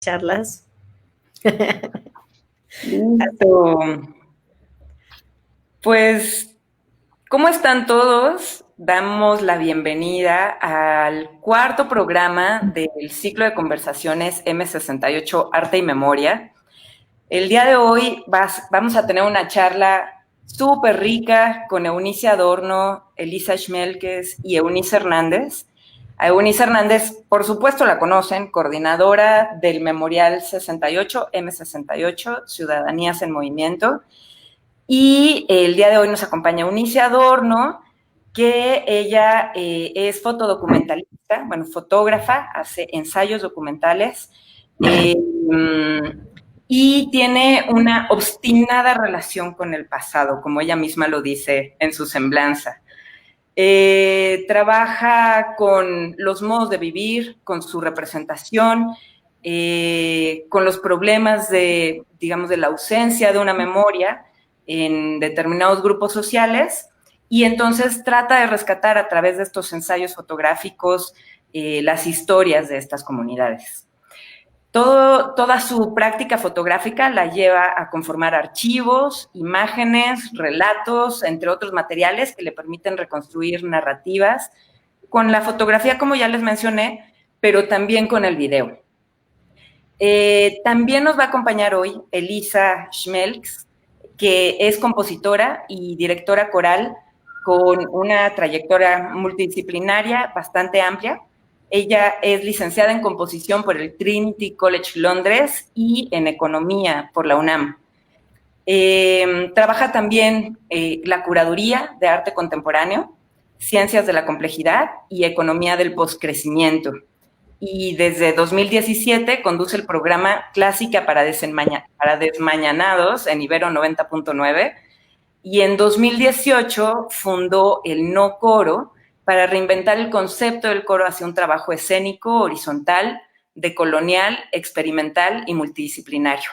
charlas. Listo. Pues, ¿cómo están todos? Damos la bienvenida al cuarto programa del ciclo de conversaciones M68 Arte y Memoria. El día de hoy vamos a tener una charla súper rica con Eunice Adorno, Elisa Schmelkes y Eunice Hernández. A Eunice Hernández, por supuesto, la conocen, coordinadora del Memorial 68, M68, Ciudadanías en Movimiento. Y el día de hoy nos acompaña Eunice Adorno, que ella es fotodocumentalista, bueno, fotógrafa, hace ensayos documentales y tiene una obstinada relación con el pasado, como ella misma lo dice en su semblanza. Trabaja con los modos de vivir, con su representación, con los problemas de, digamos, de la ausencia de una memoria en determinados grupos sociales, y entonces trata de rescatar a través de estos ensayos fotográficos las historias de estas comunidades. Toda su práctica fotográfica la lleva a conformar archivos, imágenes, relatos, entre otros materiales que le permiten reconstruir narrativas con la fotografía, como ya les mencioné, pero también con el video. También nos va a acompañar hoy Elisa Schmelkes, que es compositora y directora coral con una trayectoria multidisciplinaria bastante amplia. Ella es licenciada en composición por el Trinity College Londres y en economía por la UNAM. Trabaja también la curaduría de arte contemporáneo, ciencias de la complejidad y economía del postcrecimiento. Y desde 2017 conduce el programa Clásica para Desmañanados en Ibero 90.9, y en 2018 fundó el No Coro para reinventar el concepto del coro hacia un trabajo escénico, horizontal, decolonial, experimental y multidisciplinario.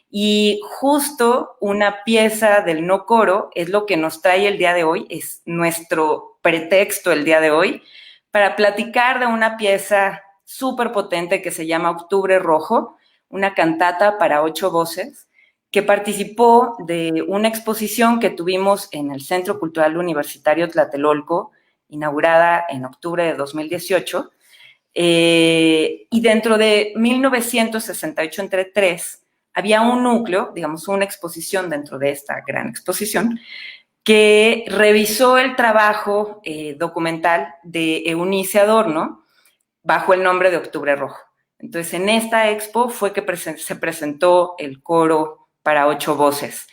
Y justo una pieza del No Coro es lo que nos trae el día de hoy, es nuestro pretexto el día de hoy, para platicar de una pieza súper potente que se llama Octubre Rojo, una cantata para 8 voces, que participó de una exposición que tuvimos en el Centro Cultural Universitario Tlatelolco, inaugurada en octubre de 2018, y dentro de 1968 entre 3 había un núcleo, digamos una exposición dentro de esta gran exposición, que revisó el trabajo documental de Eunice Adorno bajo el nombre de Octubre Rojo. Entonces, en esta expo fue que se presentó el coro para 8 voces.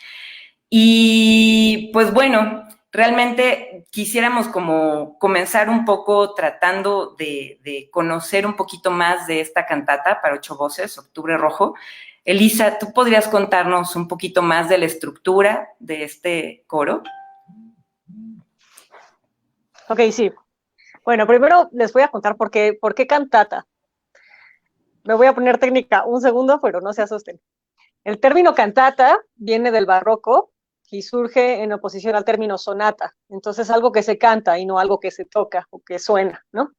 Y pues bueno, realmente quisiéramos como comenzar un poco tratando de conocer un poquito más de esta cantata para 8 voces, Octubre Rojo. Elisa, ¿tú podrías contarnos un poquito más de la estructura de este coro? Ok, sí. Bueno, primero les voy a contar por qué cantata. Me voy a poner técnica un segundo, pero no se asusten. El término cantata viene del barroco y surge en oposición al término sonata. Entonces, algo que se canta y no algo que se toca o que suena, ¿no?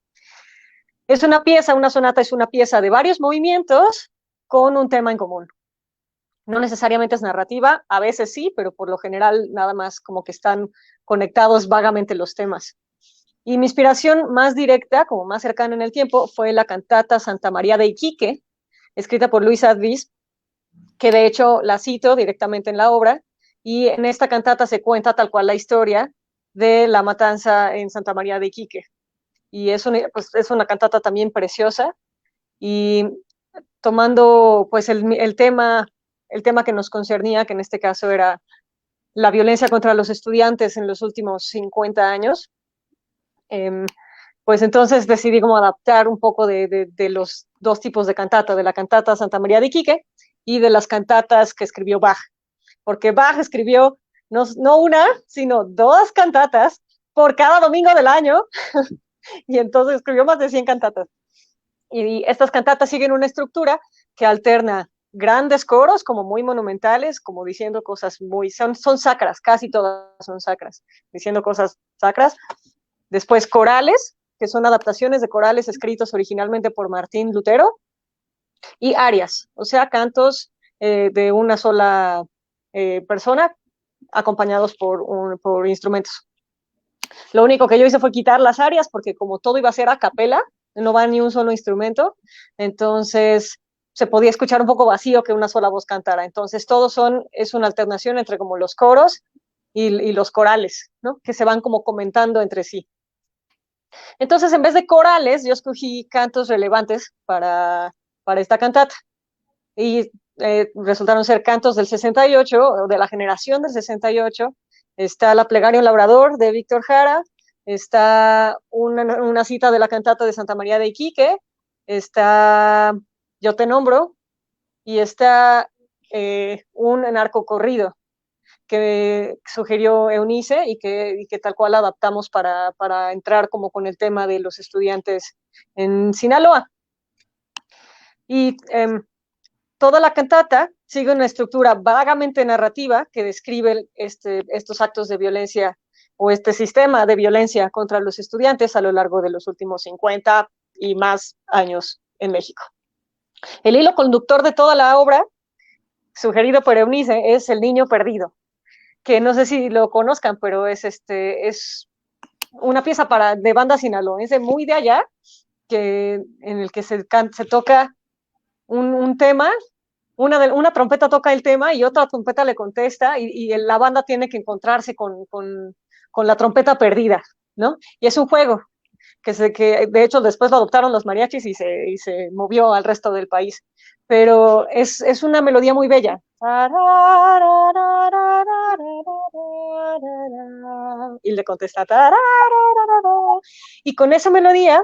Es una pieza, una sonata es una pieza de varios movimientos con un tema en común. No necesariamente es narrativa, a veces sí, pero por lo general nada más como que están conectados vagamente los temas. Y mi inspiración más directa, como más cercana en el tiempo, fue la cantata Santa María de Iquique, escrita por Luis Advis, que de hecho la cito directamente en la obra, y en esta cantata se cuenta tal cual la historia de la matanza en Santa María de Iquique. Y es una cantata también preciosa, y tomando pues el tema que nos concernía, que en este caso era la violencia contra los estudiantes en los últimos 50 años, pues entonces decidí como adaptar un poco de los dos tipos de cantata, de la cantata Santa María de Iquique y de las cantatas que escribió Bach, porque Bach escribió no una, sino 2 cantatas por cada domingo del año, y entonces escribió más de 100 cantatas. Y estas cantatas siguen una estructura que alterna grandes coros como muy monumentales, como diciendo cosas son sacras, casi todas son sacras, diciendo cosas sacras. Después corales, que son adaptaciones de corales escritos originalmente por Martín Lutero, y arias, o sea, cantos de una sola persona acompañados por instrumentos. Lo único que yo hice fue quitar las arias porque como todo iba a ser a capela, no va ni un solo instrumento, entonces se podía escuchar un poco vacío que una sola voz cantara. Entonces es una alternación entre como los coros y los corales, ¿no? Que se van como comentando entre sí. Entonces, en vez de corales, yo escogí cantos relevantes para esta cantata. Y resultaron ser cantos del 68, de la generación del 68. Está la Plegaria a un Labrador de Víctor Jara, está una cita de la cantata de Santa María de Iquique, está Yo te nombro, y está un narco corrido que sugirió Eunice y que tal cual adaptamos para entrar como con el tema de los estudiantes en Sinaloa. Y toda la cantata sigue una estructura vagamente narrativa que describe estos actos de violencia o este sistema de violencia contra los estudiantes a lo largo de los últimos 50 y más años en México. El hilo conductor de toda la obra, sugerido por Eunice, es El niño perdido, que no sé si lo conozcan, pero es una pieza de banda sinaloense muy de allá, en el que se toca un tema, una trompeta toca el tema y otra trompeta le contesta y la banda tiene que encontrarse con la trompeta perdida, ¿no? Y es un juego que de hecho después lo adoptaron los mariachis y se movió al resto del país. Pero es una melodía muy bella. Y le contesta. Y con esa melodía,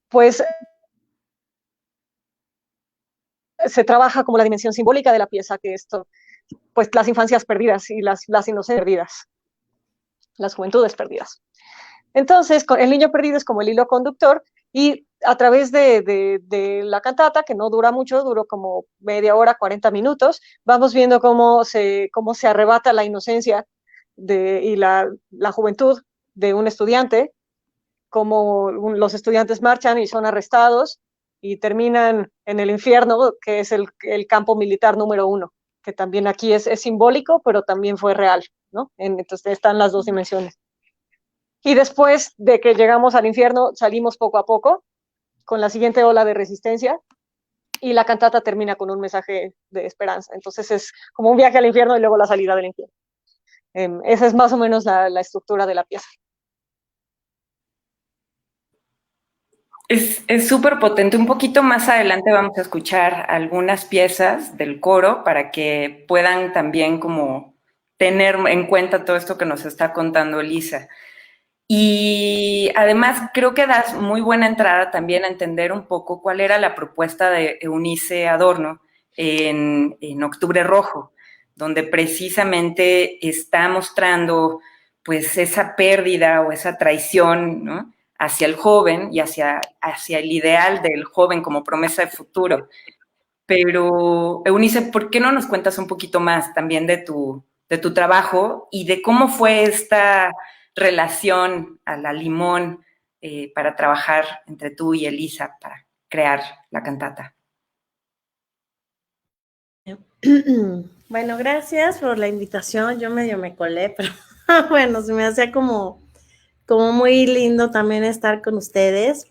pues se trabaja como la dimensión simbólica de la pieza, que esto, pues las infancias perdidas y las inocencias perdidas, las juventudes perdidas. Entonces, el niño perdido es como el hilo conductor y a través de la cantata, que no dura mucho, duró como media hora, 40 minutos, vamos viendo cómo se arrebata la inocencia y la juventud de un estudiante, cómo los estudiantes marchan y son arrestados y terminan en el infierno, que es el campo militar número 1, que también aquí es simbólico, pero también fue real, ¿no? Entonces están las dos dimensiones. Y después de que llegamos al infierno, salimos poco a poco con la siguiente ola de resistencia y la cantata termina con un mensaje de esperanza. Entonces es como un viaje al infierno y luego la salida del infierno. Esa es más o menos la estructura de la pieza. Es súper potente. Un poquito más adelante vamos a escuchar algunas piezas del coro para que puedan también como tener en cuenta todo esto que nos está contando Elisa. Y además creo que das muy buena entrada también a entender un poco cuál era la propuesta de Eunice Adorno en Octubre Rojo, donde precisamente está mostrando pues esa pérdida o esa traición, ¿no?, hacia el joven y hacia el ideal del joven como promesa de futuro. Pero, Eunice, ¿por qué no nos cuentas un poquito más también de tu trabajo y de cómo fue esta relación a la limón para trabajar entre tú y Elisa para crear la cantata? Bueno, gracias por la invitación. Yo medio me colé, pero bueno, se me hacía como muy lindo también estar con ustedes.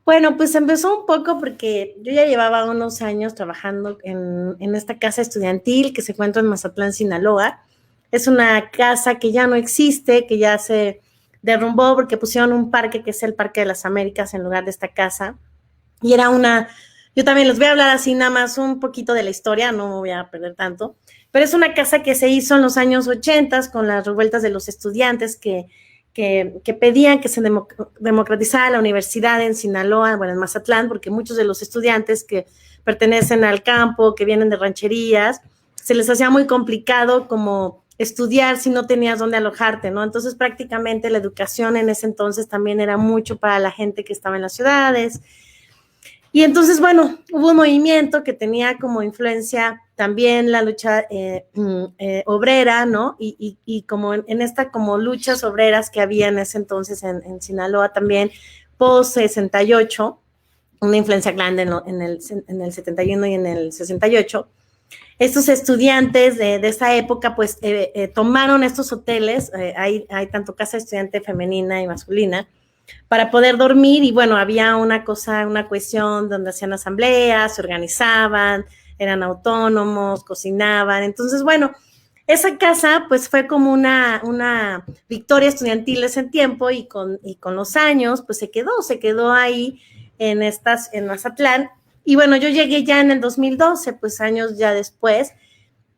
Bueno, pues empezó un poco porque yo ya llevaba unos años trabajando en esta casa estudiantil que se encuentra en Mazatlán, Sinaloa. Es una casa que ya no existe, que ya se derrumbó porque pusieron un parque que es el Parque de las Américas en lugar de esta casa. Y era yo también les voy a hablar así nada más un poquito de la historia, no me voy a perder tanto, pero es una casa que se hizo en los años 80 con las revueltas de los estudiantes que pedían que se democratizara la universidad en Sinaloa, bueno, en Mazatlán, porque muchos de los estudiantes que pertenecen al campo, que vienen de rancherías, se les hacía muy complicado como estudiar si no tenías dónde alojarte, ¿no? Entonces prácticamente la educación en ese entonces también era mucho para la gente que estaba en las ciudades. Y entonces, bueno, hubo un movimiento que tenía como influencia también la lucha obrera, ¿no? Y como en esta como luchas obreras que había en ese entonces en Sinaloa también, post-68, una influencia grande en el 71 y en el 68. Estos estudiantes de esa época, pues, tomaron estos hoteles, hay tanto casa estudiante femenina y masculina, para poder dormir, y bueno, había una cuestión donde hacían asambleas, se organizaban, eran autónomos, cocinaban. Entonces, bueno, esa casa pues fue como una victoria estudiantil ese tiempo, y con los años pues se quedó ahí en Mazatlán. Y bueno, yo llegué ya en el 2012, pues años ya después,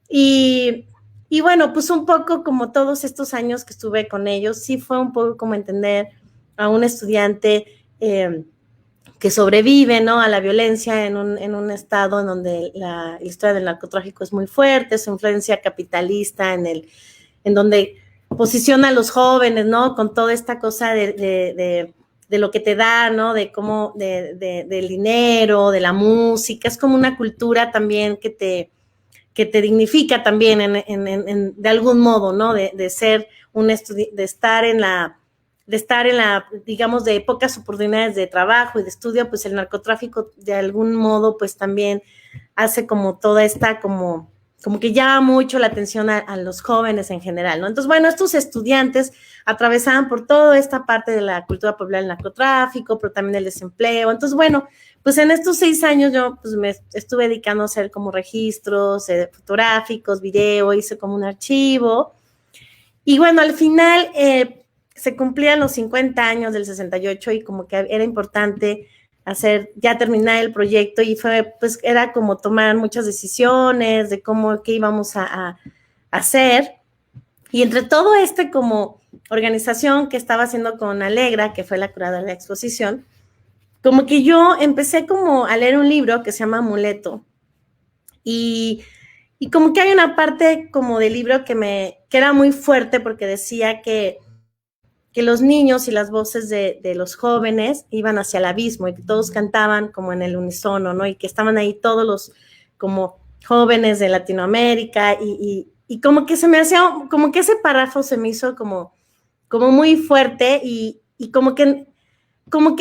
y bueno, pues un poco como todos estos años que estuve con ellos, sí fue un poco como entender a un estudiante que sobrevive, ¿no?, a la violencia en un estado en donde la historia del narcotráfico es muy fuerte, su influencia capitalista en donde posiciona a los jóvenes, ¿no?, con toda esta cosa de lo que te da, ¿no?, de cómo, del dinero, de la música. Es como una cultura también que te dignifica también de algún modo, ¿no?, de ser un estudiante, de estar en la, digamos, de pocas oportunidades de trabajo y de estudio. Pues el narcotráfico de algún modo pues también hace como toda esta, como que llama mucho la atención a los jóvenes en general, ¿no? Entonces, bueno, estos estudiantes atravesaban por toda esta parte de la cultura popular del narcotráfico, pero también el desempleo. Entonces, bueno, pues en estos 6 años yo pues me estuve dedicando a hacer como registros fotográficos, video, hice como un archivo. Y bueno, al final se cumplían los 50 años del 68, y como que era importante ya terminar el proyecto, y pues era como tomar muchas decisiones de qué íbamos a hacer. Y entre todo como organización que estaba haciendo con Alegra, que fue la curadora de la exposición, como que yo empecé como a leer un libro que se llama Amuleto, y como que hay una parte como del libro que era muy fuerte, porque decía que los niños y las voces de los jóvenes iban hacia el abismo, y que todos cantaban como en el unísono, ¿no? Y que estaban ahí todos los como jóvenes de Latinoamérica, y como que se me hacía, como que ese párrafo se me hizo como muy fuerte, y como que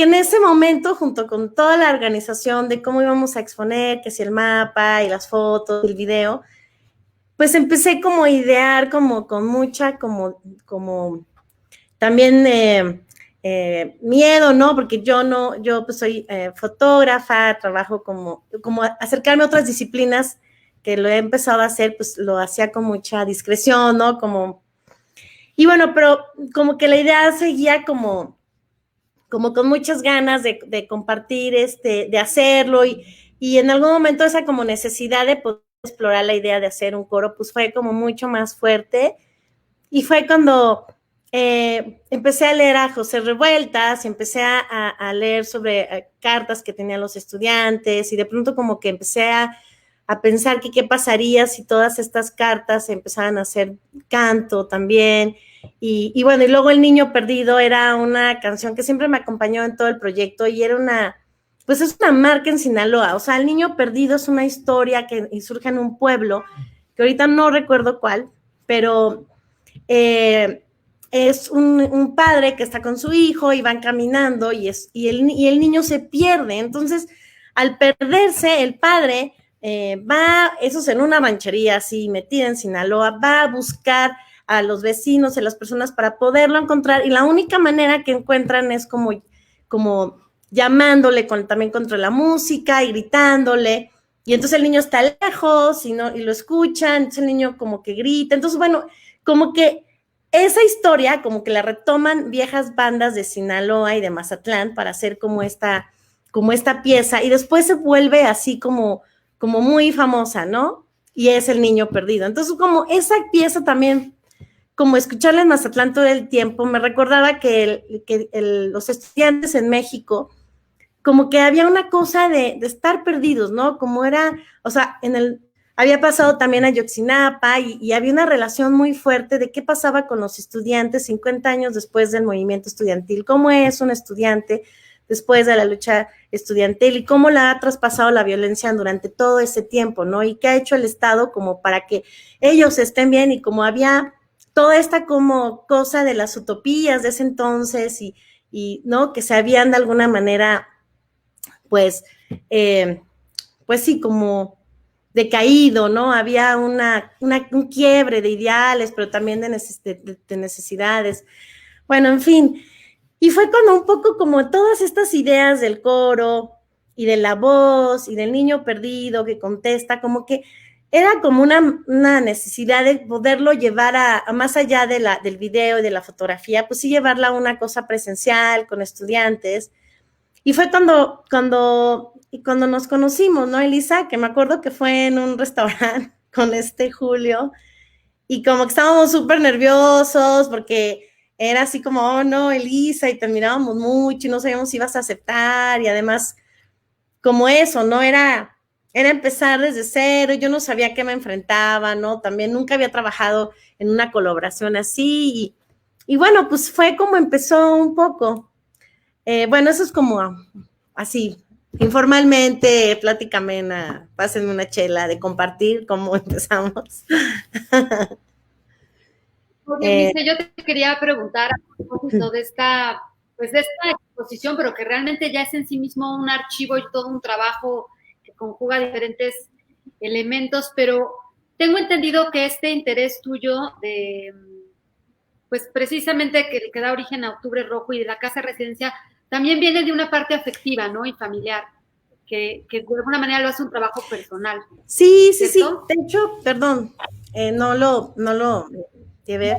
en ese momento, junto con toda la organización de cómo íbamos a exponer, que si el mapa y las fotos, el video, pues empecé como a idear como con mucha como también miedo, ¿no? Porque yo pues soy fotógrafa, trabajo como acercarme a otras disciplinas, que lo he empezado a hacer, pues lo hacía con mucha discreción, ¿no? Y bueno, pero como que la idea seguía como con muchas ganas de compartir, de hacerlo, y en algún momento esa como necesidad de poder explorar la idea de hacer un coro, pues fue como mucho más fuerte. Y fue cuando empecé a leer a José Revueltas, y empecé a leer sobre cartas que tenían los estudiantes, y de pronto como que empecé a pensar que qué pasaría si todas estas cartas empezaran a hacer canto también. Y bueno, y luego El Niño Perdido era una canción que siempre me acompañó en todo el proyecto, y era pues es una marca en Sinaloa. O sea, El Niño Perdido es una historia que surge en un pueblo, que ahorita no recuerdo cuál, pero es un padre que está con su hijo, y van caminando, y el niño se pierde. Entonces, al perderse, el padre eso es en una ranchería así metida en Sinaloa, va a buscar a los vecinos y a las personas para poderlo encontrar, y la única manera que encuentran es como llamándole también contra la música y gritándole, y entonces el niño está lejos y lo escuchan, entonces el niño como que grita. Entonces, bueno, como que esa historia como que la retoman viejas bandas de Sinaloa y de Mazatlán para hacer como esta pieza, y después se vuelve así como muy famosa, ¿no? Y es El Niño Perdido. Entonces, como esa pieza también, como escucharla en Mazatlán todo el tiempo, me recordaba que los estudiantes en México, como que había una cosa de estar perdidos, ¿no? Como era, o sea, había pasado también a Ayotzinapa, y había una relación muy fuerte de qué pasaba con los estudiantes 50 años después del movimiento estudiantil, cómo es un estudiante después de la lucha estudiantil, y cómo la ha traspasado la violencia durante todo ese tiempo, ¿no? Y qué ha hecho el Estado como para que ellos estén bien, y como había toda esta como cosa de las utopías de ese entonces, y y ¿no? Que se habían de alguna manera, pues, pues sí, como decaído, ¿no? Había un quiebre de ideales, pero también de necesidades. Bueno, en fin, y fue cuando un poco como todas estas ideas del coro y de la voz y del niño perdido que contesta, como que era como una necesidad de poderlo llevar a más allá del video y de la fotografía, pues sí llevarla a una cosa presencial con estudiantes. Y fue cuando nos conocimos, ¿no, Elisa? Que me acuerdo que fue en un restaurante con Julio, y como que estábamos súper nerviosos porque era así como, oh no, Elisa, y te admirábamos mucho y no sabíamos si ibas a aceptar, y además como eso, ¿no? Era empezar desde cero, yo no sabía a qué me enfrentaba, ¿no? También nunca había trabajado en una colaboración así, y bueno, pues fue como empezó un poco. Bueno, eso es como así, informalmente, plática amena, pásenme una chela de compartir cómo empezamos. Oye, Lice, yo te quería preguntar a propósito de esta, pues de esta exposición, pero que realmente ya es en sí mismo un archivo y todo un trabajo que conjuga diferentes elementos, pero tengo entendido que este interés tuyo de, pues precisamente que da origen a Octubre Rojo y de la Casa Residencia, también viene de una parte afectiva, ¿no? Y familiar, que de alguna manera lo hace un trabajo personal. Sí, sí, sí. De hecho, perdón, no lo llevé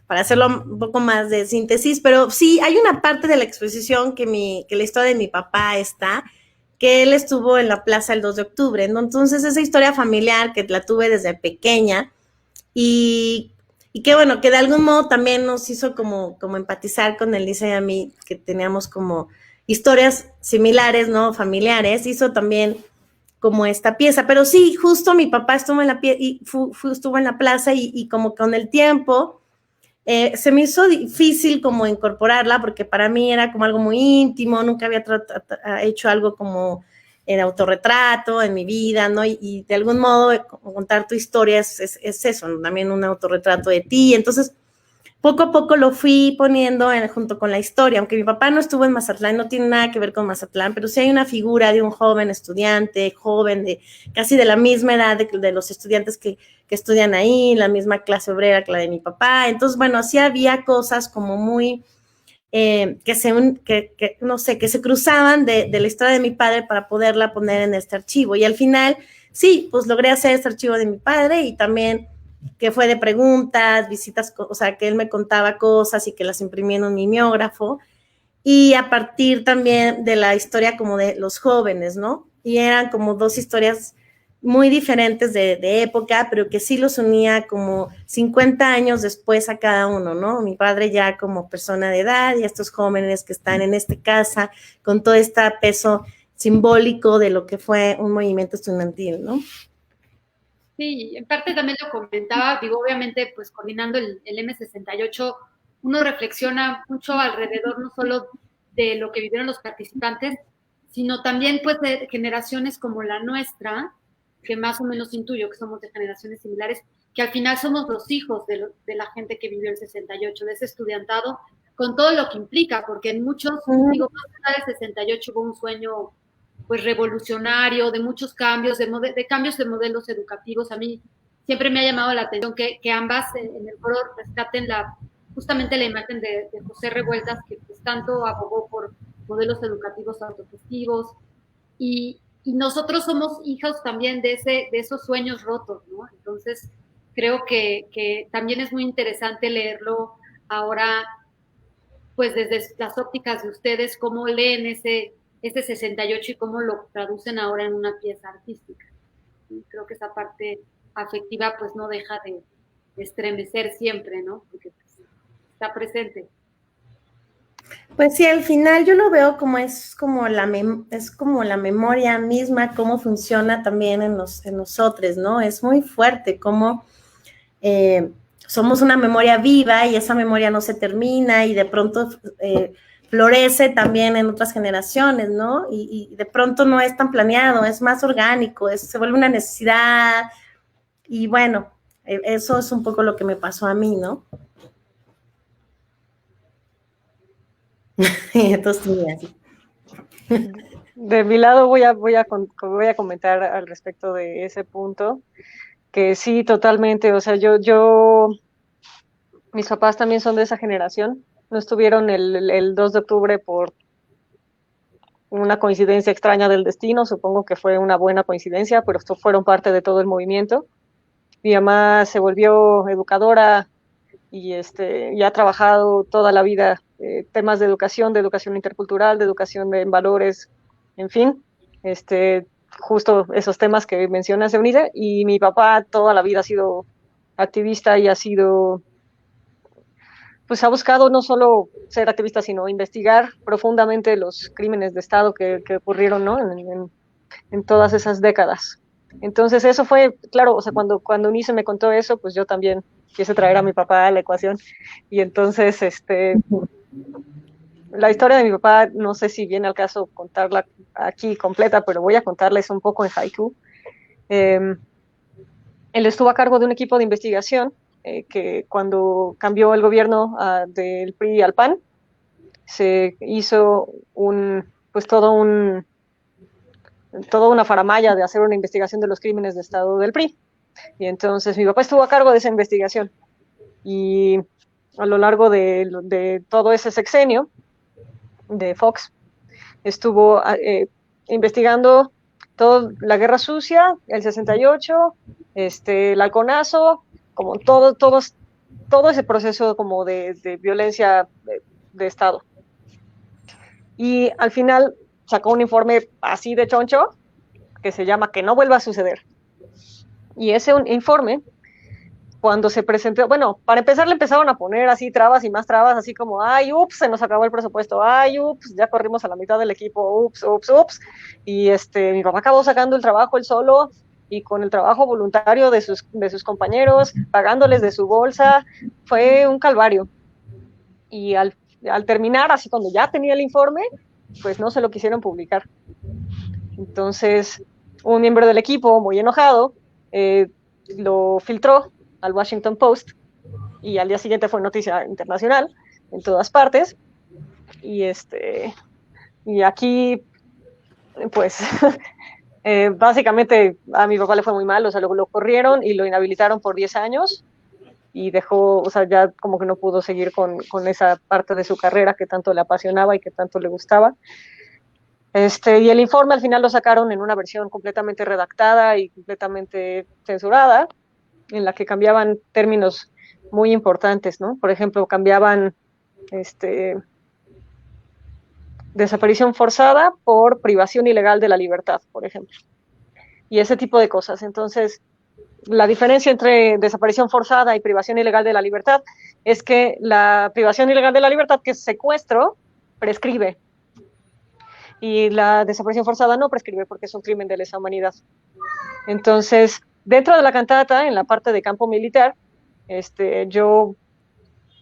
para hacerlo un poco más de síntesis, pero sí, hay una parte de la exposición que la historia de mi papá está, que él estuvo en la plaza el 2 de octubre, ¿no? Entonces esa historia familiar que la tuve desde pequeña y que bueno, que de algún modo también nos hizo como empatizar con Elisa y a mí, que teníamos como historias similares, ¿no? Familiares, hizo también como esta pieza, pero sí, justo mi papá estuvo en estuvo en la plaza y como con el tiempo se me hizo difícil como incorporarla porque para mí era como algo muy íntimo, nunca había hecho algo como el autorretrato en mi vida, ¿no? Y de algún modo contar tu historia es eso, ¿no? También un autorretrato de ti, entonces poco a poco lo fui poniendo junto con la historia, aunque mi papá no estuvo en Mazatlán, no tiene nada que ver con Mazatlán, pero sí hay una figura de un joven estudiante, joven de casi de la misma edad de los estudiantes que estudian ahí, la misma clase obrera que la de mi papá. Entonces, bueno, sí había cosas como muy, no sé, que se cruzaban de la historia de mi padre para poderla poner en este archivo. Y al final, sí, pues logré hacer este archivo de mi padre y también que fue de preguntas, visitas, o sea, que él me contaba cosas y que las imprimí en un mimeógrafo, y a partir también de la historia como de los jóvenes, ¿no? Y eran como dos historias muy diferentes de época, pero que sí los unía como 50 años después a cada uno, ¿no? Mi padre ya como persona de edad y estos jóvenes que están en esta casa con todo este peso simbólico de lo que fue un movimiento estudiantil, ¿no? Sí, en parte también lo comentaba, digo, obviamente, pues coordinando el M68, uno reflexiona mucho alrededor no solo de lo que vivieron los participantes, sino también pues de generaciones como la nuestra, que más o menos intuyo que somos de generaciones similares, que al final somos los hijos de la gente que vivió el 68, de ese estudiantado, con todo lo que implica, porque en muchos, digo, más allá del 68 hubo un sueño pues revolucionario, de muchos cambios, de cambios de modelos educativos. A mí siempre me ha llamado la atención que ambas en el foro rescaten justamente la imagen de José Revueltas, que pues tanto abogó por modelos educativos autogestivos, y nosotros somos hijos también de esos sueños rotos, ¿no? Entonces, creo que también es muy interesante leerlo ahora, pues desde las ópticas de ustedes, cómo leen ese 68 y cómo lo traducen ahora en una pieza artística. Y creo que esa parte afectiva pues no deja de estremecer siempre, ¿no? Porque pues, está presente. Pues sí, al final yo lo veo como es como la memoria misma, cómo funciona también en nosotros, ¿no? Es muy fuerte cómo somos una memoria viva y esa memoria no se termina y de pronto florece también en otras generaciones, ¿no? Y de pronto no es tan planeado, es más orgánico, se vuelve una necesidad y bueno, eso es un poco lo que me pasó a mí, ¿no? Entonces, mira, sí. De mi lado voy a comentar al respecto de ese punto, que sí, totalmente, o sea, mis papás también son de esa generación, no estuvieron el 2 de octubre por una coincidencia extraña del destino, supongo que fue una buena coincidencia, pero fueron parte de todo el movimiento. Mi mamá se volvió educadora y ha trabajado toda la vida temas de educación intercultural, de educación en valores, en fin, justo esos temas que mencionas, Eunice, y mi papá toda la vida ha sido activista y pues ha buscado no solo ser activista, sino investigar profundamente los crímenes de Estado que ocurrieron, ¿no? En todas esas décadas. Entonces eso fue, claro, o sea, cuando Unice me contó eso, pues yo también quise traer a mi papá a la ecuación. Y entonces, la historia de mi papá, no sé si viene al caso contarla aquí completa, pero voy a contarles un poco en haiku. Él estuvo a cargo de un equipo de investigación que cuando cambió el gobierno del PRI al PAN, se hizo pues toda una faramalla de hacer una investigación de los crímenes de Estado del PRI. Y entonces mi papá estuvo a cargo de esa investigación. Y a lo largo de todo ese sexenio de Fox, estuvo investigando toda la Guerra Sucia, el 68, el Halconazo, como todo ese proceso como de violencia de Estado. Y al final sacó un informe así de choncho que se llama Que no vuelva a suceder. Y ese informe, cuando se presentó, bueno, para empezar le empezaron a poner así trabas y más trabas, así como, ay, ups, se nos acabó el presupuesto, ay, ups, ya corrimos a la mitad del equipo, ups, ups, ups. Y mi papá acabó sacando el trabajo él solo y con el trabajo voluntario de sus compañeros, pagándoles de su bolsa, fue un calvario. Y al terminar, así cuando ya tenía el informe, pues no se lo quisieron publicar. Entonces, un miembro del equipo, muy enojado, lo filtró al Washington Post y al día siguiente fue noticia internacional en todas partes. Y aquí, pues, básicamente a mi papá le fue muy mal, o sea, lo corrieron y lo inhabilitaron por 10 años y dejó, o sea, ya como que no pudo seguir con esa parte de su carrera que tanto le apasionaba y que tanto le gustaba. Y el informe al final lo sacaron en una versión completamente redactada y completamente censurada, en la que cambiaban términos muy importantes, ¿no? Por ejemplo, cambiaban desaparición forzada por privación ilegal de la libertad, por ejemplo. Y ese tipo de cosas. Entonces, la diferencia entre desaparición forzada y privación ilegal de la libertad es que la privación ilegal de la libertad, que es secuestro, prescribe. Y la desaparición forzada no prescribe porque es un crimen de lesa humanidad. Entonces, dentro de la cantata, en la parte de campo militar, yo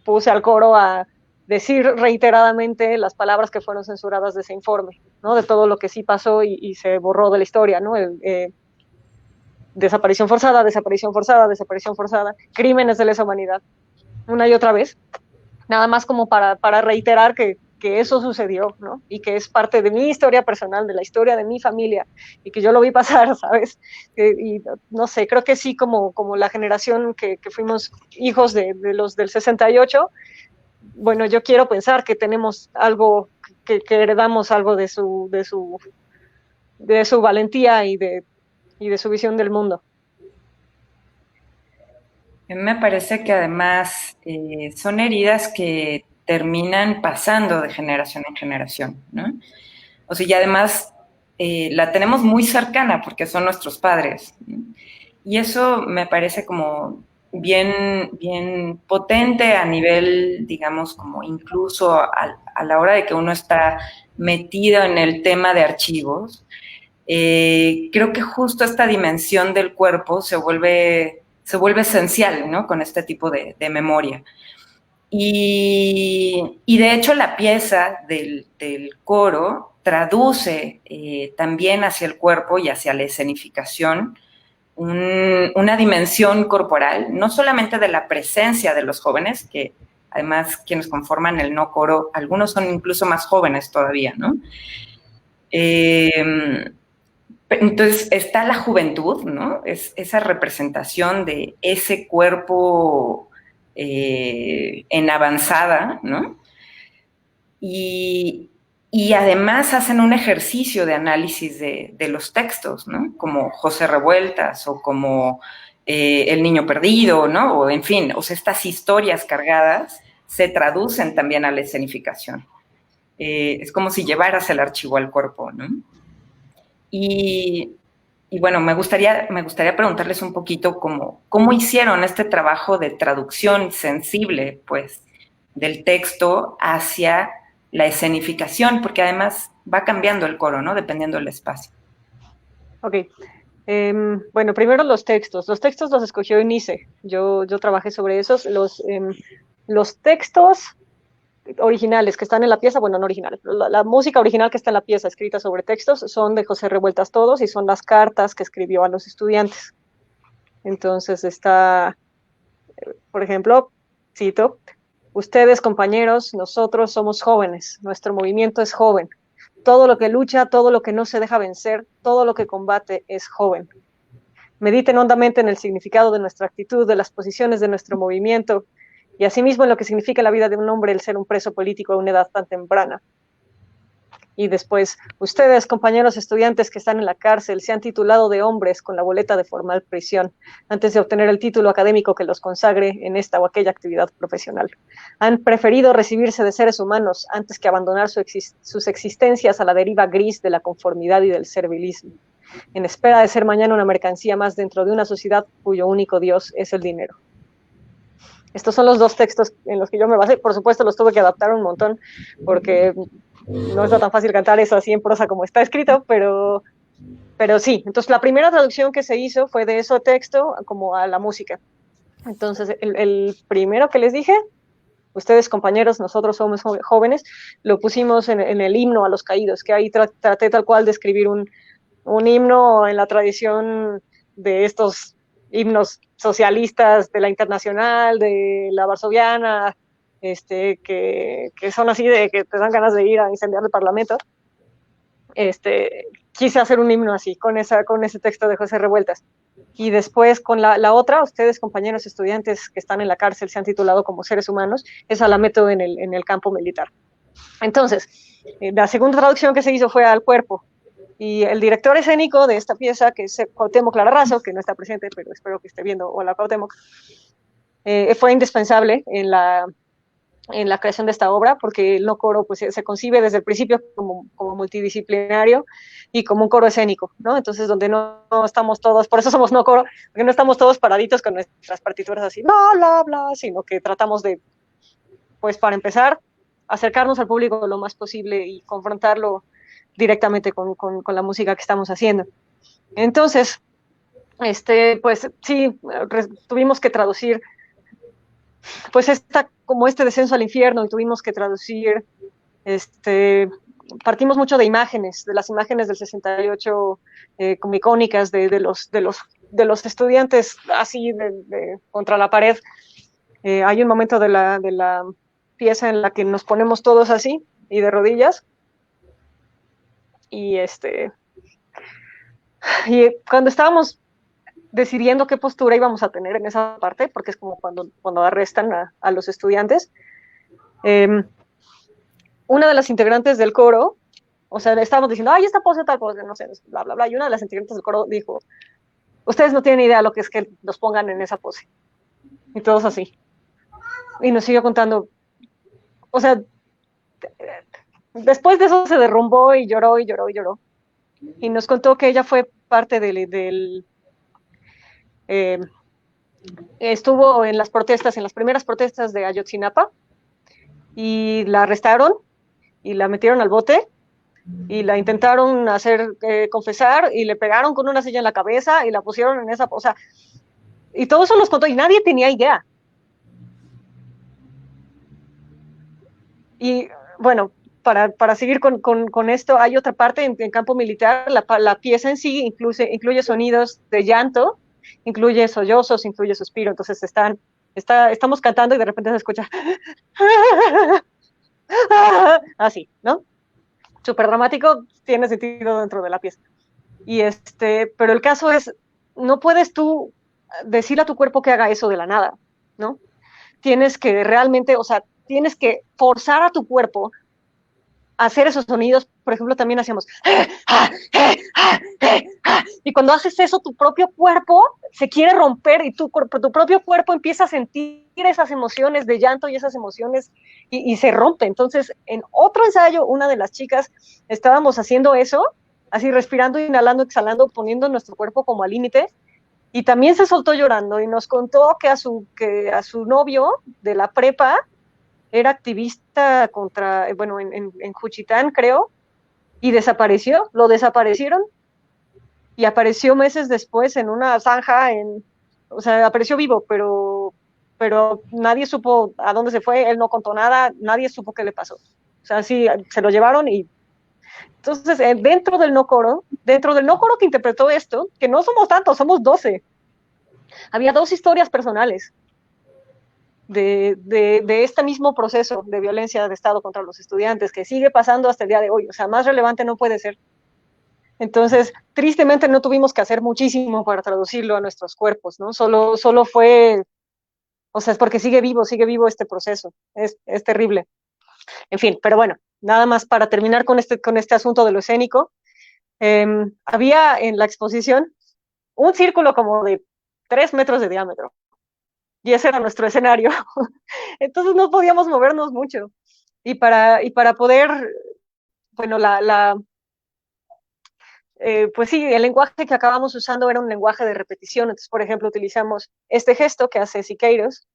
puse al coro a decir reiteradamente las palabras que fueron censuradas de ese informe, ¿no? De todo lo que sí pasó y se borró de la historia, ¿no? Desaparición forzada, desaparición forzada, desaparición forzada, crímenes de lesa humanidad, una y otra vez, nada más como para reiterar que eso sucedió, ¿no? Y que es parte de mi historia personal, de la historia de mi familia, y que yo lo vi pasar, ¿sabes? Y no sé, creo que sí, como la generación que fuimos hijos de los del 68, bueno, yo quiero pensar que tenemos algo, que heredamos algo de su valentía y de su visión del mundo. Me parece que además son heridas que terminan pasando de generación en generación, ¿no? O sea, y además la tenemos muy cercana porque son nuestros padres, ¿no? Y eso me parece como bien, bien potente a nivel, digamos, como incluso a la hora de que uno está metido en el tema de archivos. Creo que justo esta dimensión del cuerpo se vuelve esencial, ¿no? Con este tipo de memoria. Y de hecho la pieza del coro traduce también hacia el cuerpo y hacia la escenificación una dimensión corporal, no solamente de la presencia de los jóvenes, que Además, quienes conforman el no coro, algunos son incluso más jóvenes todavía, ¿no? Entonces está la juventud, ¿no? Es esa representación de ese cuerpo en avanzada, ¿no? Y además hacen un ejercicio de análisis de los textos, ¿no? Como José Revueltas o como El Niño Perdido, ¿no? O en fin, o sea, estas historias cargadas se traducen también a la escenificación. Es como si llevaras el archivo al cuerpo, ¿no? Y bueno, me gustaría preguntarles un poquito cómo hicieron este trabajo de traducción sensible, pues, del texto hacia la escenificación, porque además va cambiando el coro, ¿no? Dependiendo del espacio. Ok. Bueno, primero los textos. Los textos los escogió Eunice. Yo trabajé sobre esos. Los textos originales que están en la pieza, bueno, no originales, pero la música original que está en la pieza escrita sobre textos son de José Revueltas todos y son las cartas que escribió a los estudiantes. Entonces está, por ejemplo, cito, ustedes compañeros, nosotros somos jóvenes, nuestro movimiento es joven. Todo lo que lucha, todo lo que no se deja vencer, todo lo que combate es joven. Mediten hondamente en el significado de nuestra actitud, de las posiciones de nuestro movimiento, y asimismo en lo que significa la vida de un hombre el ser un preso político a una edad tan temprana. Y después, ustedes, compañeros estudiantes que están en la cárcel, se han titulado de hombres con la boleta de formal prisión, antes de obtener el título académico que los consagre en esta o aquella actividad profesional. Han preferido recibirse de seres humanos antes que abandonar sus existencias a la deriva gris de la conformidad y del servilismo, en espera de ser mañana una mercancía más dentro de una sociedad cuyo único Dios es el dinero. Estos son los dos textos en los que yo me basé. Por supuesto, los tuve que adaptar un montón, porque no está tan fácil cantar eso así en prosa como está escrito, pero sí. Entonces, la primera traducción que se hizo fue de ese texto como a la música. Entonces, el primero que les dije, ustedes compañeros, nosotros somos jóvenes, lo pusimos en el himno a los caídos, que ahí traté tal cual de escribir un himno en la tradición de estos himnos socialistas de la Internacional, de la Varsoviana, que son así de que te dan ganas de ir a incendiar el Parlamento. Quise hacer un himno así, con ese texto de José Revueltas. Y después con la otra, ustedes, compañeros estudiantes que están en la cárcel, se han titulado como seres humanos, esa la meto en el campo militar. Entonces, la segunda traducción que se hizo fue al cuerpo. Y el director escénico de esta pieza, que es Cuauhtémoc Larrazo, que no está presente, pero espero que esté viendo, hola Cuauhtémoc, fue indispensable en la creación de esta obra, porque el no coro pues, se concibe desde el principio como multidisciplinario y como un coro escénico, ¿no? Entonces, donde no estamos todos, por eso somos no coro, porque no estamos todos paraditos con nuestras partituras así, bla, bla, bla, sino que tratamos de, pues para empezar, acercarnos al público lo más posible y confrontarlo directamente con la música que estamos haciendo. Entonces, pues sí, tuvimos que traducir pues como este descenso al infierno, y tuvimos que traducir, partimos mucho de imágenes, de las imágenes del 68, como icónicas de los estudiantes así contra la pared. Hay un momento de la pieza en la que nos ponemos todos así y de rodillas, y cuando estábamos decidiendo qué postura íbamos a tener en esa parte, porque es como cuando arrestan a los estudiantes, una de las integrantes del coro, o sea, estábamos diciendo, ay, esta pose, tal pose, no sé, bla, bla, bla, y una de las integrantes del coro dijo, ustedes no tienen idea lo que es que los pongan en esa pose, y todos así, y nos siguió contando, o sea, después de eso se derrumbó y lloró y lloró y lloró, y nos contó que ella fue parte estuvo en las primeras protestas de Ayotzinapa, y la arrestaron y la metieron al bote y la intentaron hacer confesar y le pegaron con una silla en la cabeza y la pusieron en esa, o sea, y todo eso nos contó y nadie tenía idea. Y bueno, para seguir con esto, hay otra parte en campo militar, la pieza en sí incluye sonidos de llanto, incluye sollozos, incluye suspiro, entonces están estamos cantando y de repente se escucha así, ¿no? Súper dramático, tiene sentido dentro de la pieza. Pero el caso es, no puedes tú decirle a tu cuerpo que haga eso de la nada, ¿no? Tienes que realmente, o sea, tienes que forzar a tu cuerpo a hacer esos sonidos. Por ejemplo, también hacíamos y cuando haces eso, tu propio cuerpo se quiere romper y tu propio cuerpo empieza a sentir esas emociones de llanto y esas emociones y se rompe. Entonces, en otro ensayo, una de las chicas estábamos haciendo eso, así respirando, inhalando, exhalando, poniendo nuestro cuerpo como al límite, y también se soltó llorando y nos contó que a su novio de la prepa era activista contra, bueno, en Juchitán, creo, y lo desaparecieron y apareció meses después en una zanja, o sea, apareció vivo, pero nadie supo a dónde se fue, él no contó nada, nadie supo qué le pasó. O sea, sí, se lo llevaron y entonces dentro del no coro que interpretó esto, que no somos tantos, somos 12, había 2 historias personales de este mismo proceso de violencia de Estado contra los estudiantes que sigue pasando hasta el día de hoy. O sea, más relevante no puede ser. Entonces, tristemente no tuvimos que hacer muchísimo para traducirlo a nuestros cuerpos, ¿no? Solo fue, o sea, es porque sigue vivo este proceso. Es terrible. En fin, pero bueno, nada más para terminar con este asunto de lo escénico. Había en la exposición un círculo como de 3 metros de diámetro. Y ese era nuestro escenario. Entonces no podíamos movernos mucho. Y para poder, bueno, pues sí, el lenguaje que acabamos usando era un lenguaje de repetición. Entonces, por ejemplo, utilizamos este gesto que hace Siqueiros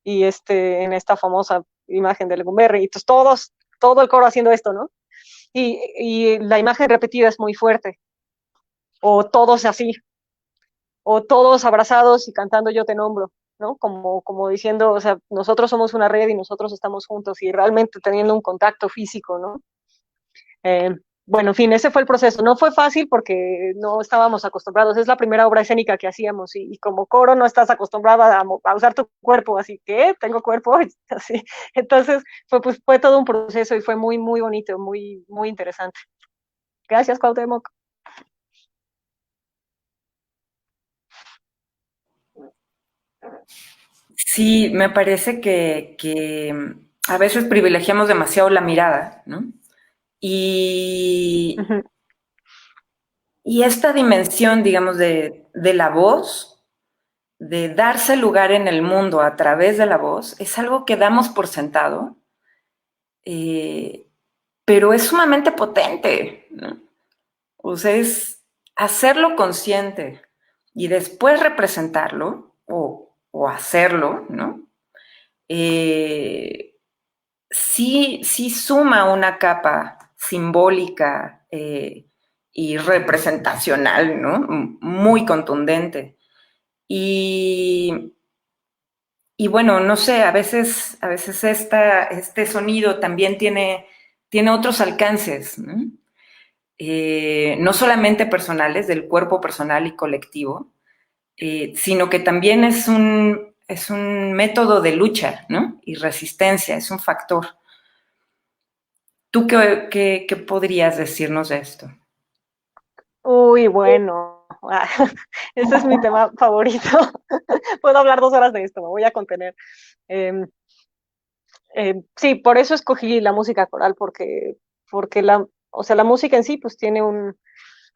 y en esta famosa imagen de Legumberri. Y entonces todo el coro haciendo esto, ¿no? Y la imagen repetida es muy fuerte. O todos así, o todos abrazados y cantando Yo te nombro, ¿no? Como diciendo, o sea, nosotros somos una red y nosotros estamos juntos y realmente teniendo un contacto físico, ¿no? Eh, bueno, en fin, ese fue el proceso. No fue fácil porque no estábamos acostumbrados. Es la primera obra escénica que hacíamos y como coro no estás acostumbrada a usar tu cuerpo, así que tengo cuerpo, así. Entonces fue todo un proceso y fue muy, muy bonito, muy, muy interesante. Gracias, Cuauhtémoc. Sí, me parece que a veces privilegiamos demasiado la mirada, ¿no? Y, Ujú. y esta dimensión, digamos, de la voz, de darse lugar en el mundo a través de la voz, es algo que damos por sentado, eh, pero es sumamente potente, ¿no? O sea, es hacerlo consciente y después representarlo o hacerlo, ¿no? Sí suma una capa simbólica y representacional, ¿no? Muy contundente. Y, y bueno, no sé, a veces este sonido también tiene otros alcances, ¿no? No solamente personales, del cuerpo personal y colectivo, sino que también es un método de lucha, ¿no? Y resistencia, es un factor. ¿Tú qué podrías decirnos de esto? Uy, bueno, ese es mi tema favorito. Puedo hablar 2 horas de esto, me voy a contener. Eh, sí, por eso escogí la música coral, porque o sea, la música en sí, pues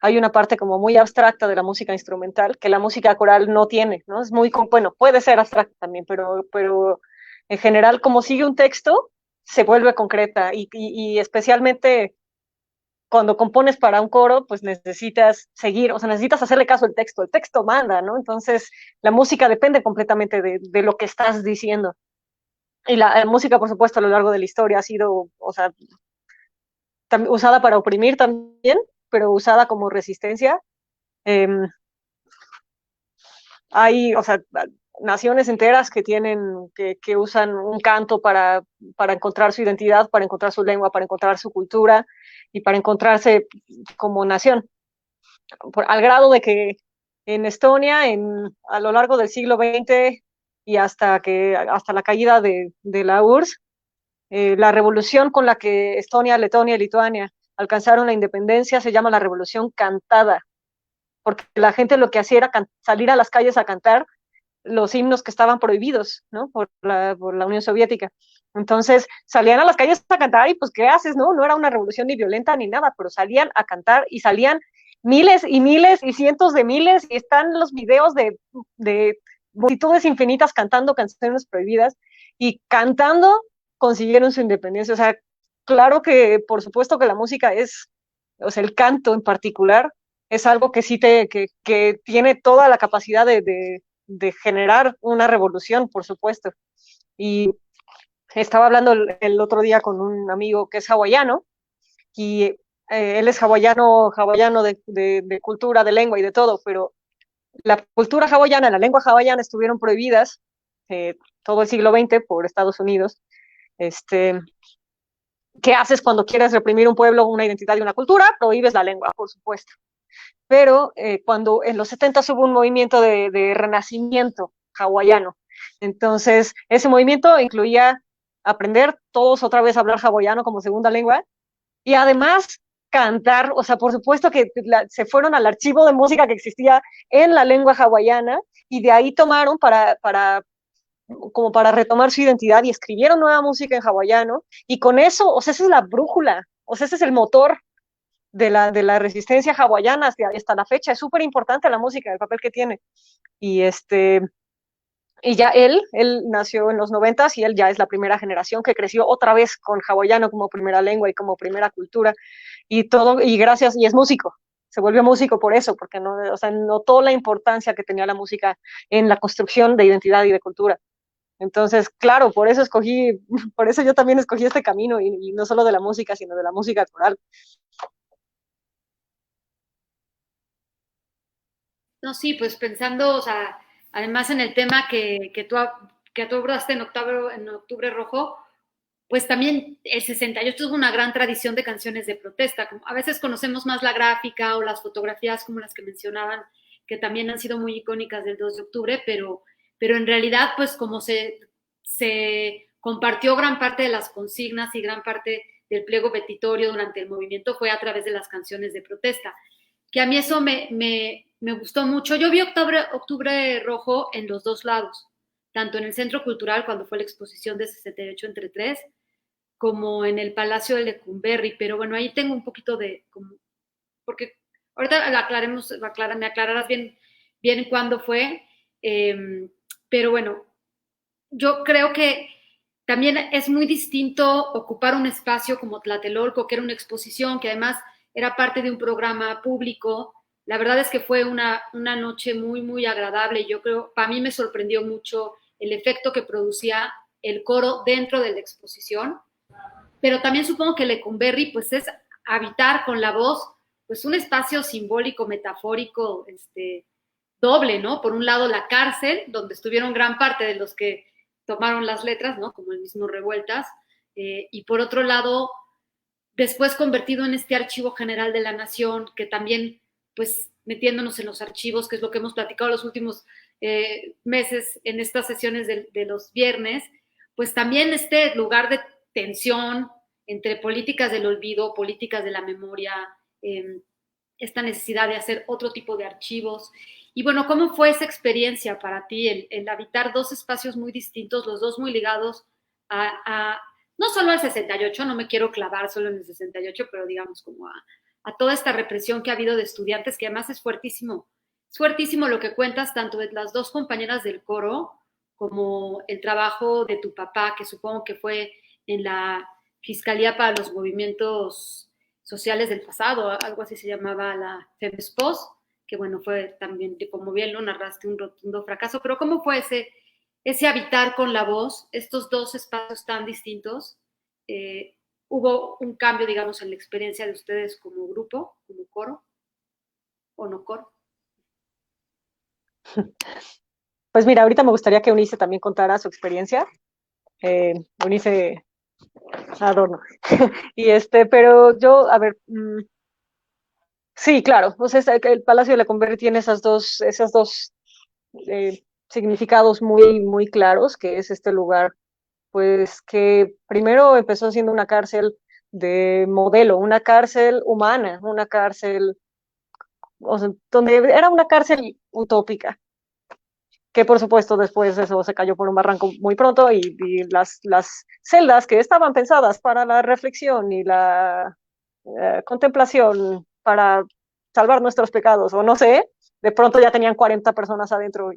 hay una parte como muy abstracta de la música instrumental que la música coral no tiene, ¿no? Es muy, bueno, puede ser abstracta también, pero en general, como sigue un texto, se vuelve concreta y especialmente cuando compones para un coro, pues necesitas seguir, o sea, necesitas hacerle caso al texto, el texto manda, ¿no? Entonces, la música depende completamente de lo que estás diciendo. Y la música, por supuesto, a lo largo de la historia ha sido, o sea, usada para oprimir también, pero usada como resistencia. Eh, Hay, o sea, naciones enteras que usan un canto para encontrar su identidad, para encontrar su lengua, para encontrar su cultura y para encontrarse como nación. Al grado de que en Estonia, a lo largo del siglo XX y hasta la caída de la URSS, la revolución con la que Estonia, Letonia y Lituania alcanzaron la independencia se llama la revolución cantada, porque la gente lo que hacía era salir a las calles a cantar los himnos que estaban prohibidos, ¿no? Por la Unión Soviética. Entonces salían a las calles a cantar y pues ¿qué haces, no? No era una revolución ni violenta ni nada, pero salían a cantar y salían miles y miles y cientos de miles y están los videos de multitudes infinitas cantando canciones prohibidas y cantando consiguieron su independencia. O sea, claro que por supuesto que la música es, o sea, el canto en particular es algo que sí que tiene toda la capacidad de generar una revolución, por supuesto. Y estaba hablando el otro día con un amigo que es hawaiano, y él es hawaiano de cultura, de lengua y de todo, pero la cultura hawaiana, la lengua hawaiana estuvieron prohibidas todo el siglo XX por Estados Unidos. ¿Qué haces cuando quieres reprimir un pueblo, una identidad y una cultura? Prohíbes la lengua, por supuesto. Pero cuando en los 70 hubo un movimiento de renacimiento hawaiano, entonces ese movimiento incluía aprender todos otra vez a hablar hawaiano como segunda lengua y además cantar, o sea, por supuesto que se fueron al archivo de música que existía en la lengua hawaiana y de ahí tomaron como para retomar su identidad y escribieron nueva música en hawaiano y con eso, o sea, esa es la brújula, o sea, ese es el motor de la resistencia hawaiana hasta la fecha. Es súper importante la música, el papel que tiene. Y y ya él nació en los 90 y él ya es la primera generación que creció otra vez con hawaiano como primera lengua y como primera cultura y todo, y gracias, y es músico, se volvió músico por eso, porque no, o sea, notó la importancia que tenía la música en la construcción de identidad y de cultura. Entonces, claro, por eso yo también escogí este camino y no solo de la música, sino de la música coral. No, sí, pues pensando, o sea, además en el tema que tú abordaste en Octubre Rojo, pues también el 68 tuvo una gran tradición de canciones de protesta. Como a veces conocemos más la gráfica o las fotografías como las que mencionaban, que también han sido muy icónicas del 2 de octubre, pero en realidad, pues como se compartió gran parte de las consignas y gran parte del pliego petitorio durante el movimiento fue a través de las canciones de protesta, que a mí eso me gustó mucho. Yo vi Octubre Rojo en los dos lados, tanto en el Centro Cultural, cuando fue la exposición de 68 entre tres, como en el Palacio de Lecumberri, pero bueno, ahí tengo un poquito porque ahorita me aclararás bien cuándo fue, pero bueno, yo creo que también es muy distinto ocupar un espacio como Tlatelolco, que era una exposición, que además era parte de un programa público. La verdad es que fue una noche muy, muy agradable y yo creo, para mí me sorprendió mucho el efecto que producía el coro dentro de la exposición, pero también supongo que Lecumberri pues es habitar con la voz pues un espacio simbólico, metafórico, doble, ¿no? Por un lado la cárcel, donde estuvieron gran parte de los que tomaron las letras, ¿no? Como el mismo Revueltas, y por otro lado, después convertido en este Archivo General de la Nación, que también, pues, metiéndonos en los archivos, que es lo que hemos platicado los últimos meses en estas sesiones de los viernes, pues también este lugar de tensión entre políticas del olvido, políticas de la memoria, esta necesidad de hacer otro tipo de archivos. Y bueno, ¿cómo fue esa experiencia para ti, el habitar dos espacios muy distintos, los dos muy ligados no solo al 68, no me quiero clavar solo en el 68, pero digamos como a toda esta represión que ha habido de estudiantes, que además es fuertísimo lo que cuentas, tanto de las dos compañeras del coro, como el trabajo de tu papá, que supongo que fue en la Fiscalía para los Movimientos Sociales del Pasado, algo así se llamaba la FEMESPOS, que bueno, fue también, como bien lo narraste, un rotundo fracaso, pero ¿cómo fue ese habitar con la voz, estos dos espacios tan distintos? ¿Hubo un cambio, digamos, en la experiencia de ustedes como grupo, como coro, o no coro? Pues mira, ahorita me gustaría que Eunice también contara su experiencia. Eunice Adorno. Pero yo, a ver, sí, claro, pues el Palacio de la Conver tiene esas dos significados muy, muy claros, que es este lugar, pues que primero empezó siendo una cárcel de modelo, una cárcel humana, una cárcel, o sea, donde era una cárcel utópica, que por supuesto después eso se cayó por un barranco muy pronto y las celdas que estaban pensadas para la reflexión y la contemplación, para salvar nuestros pecados, o no sé, de pronto ya tenían 40 personas adentro,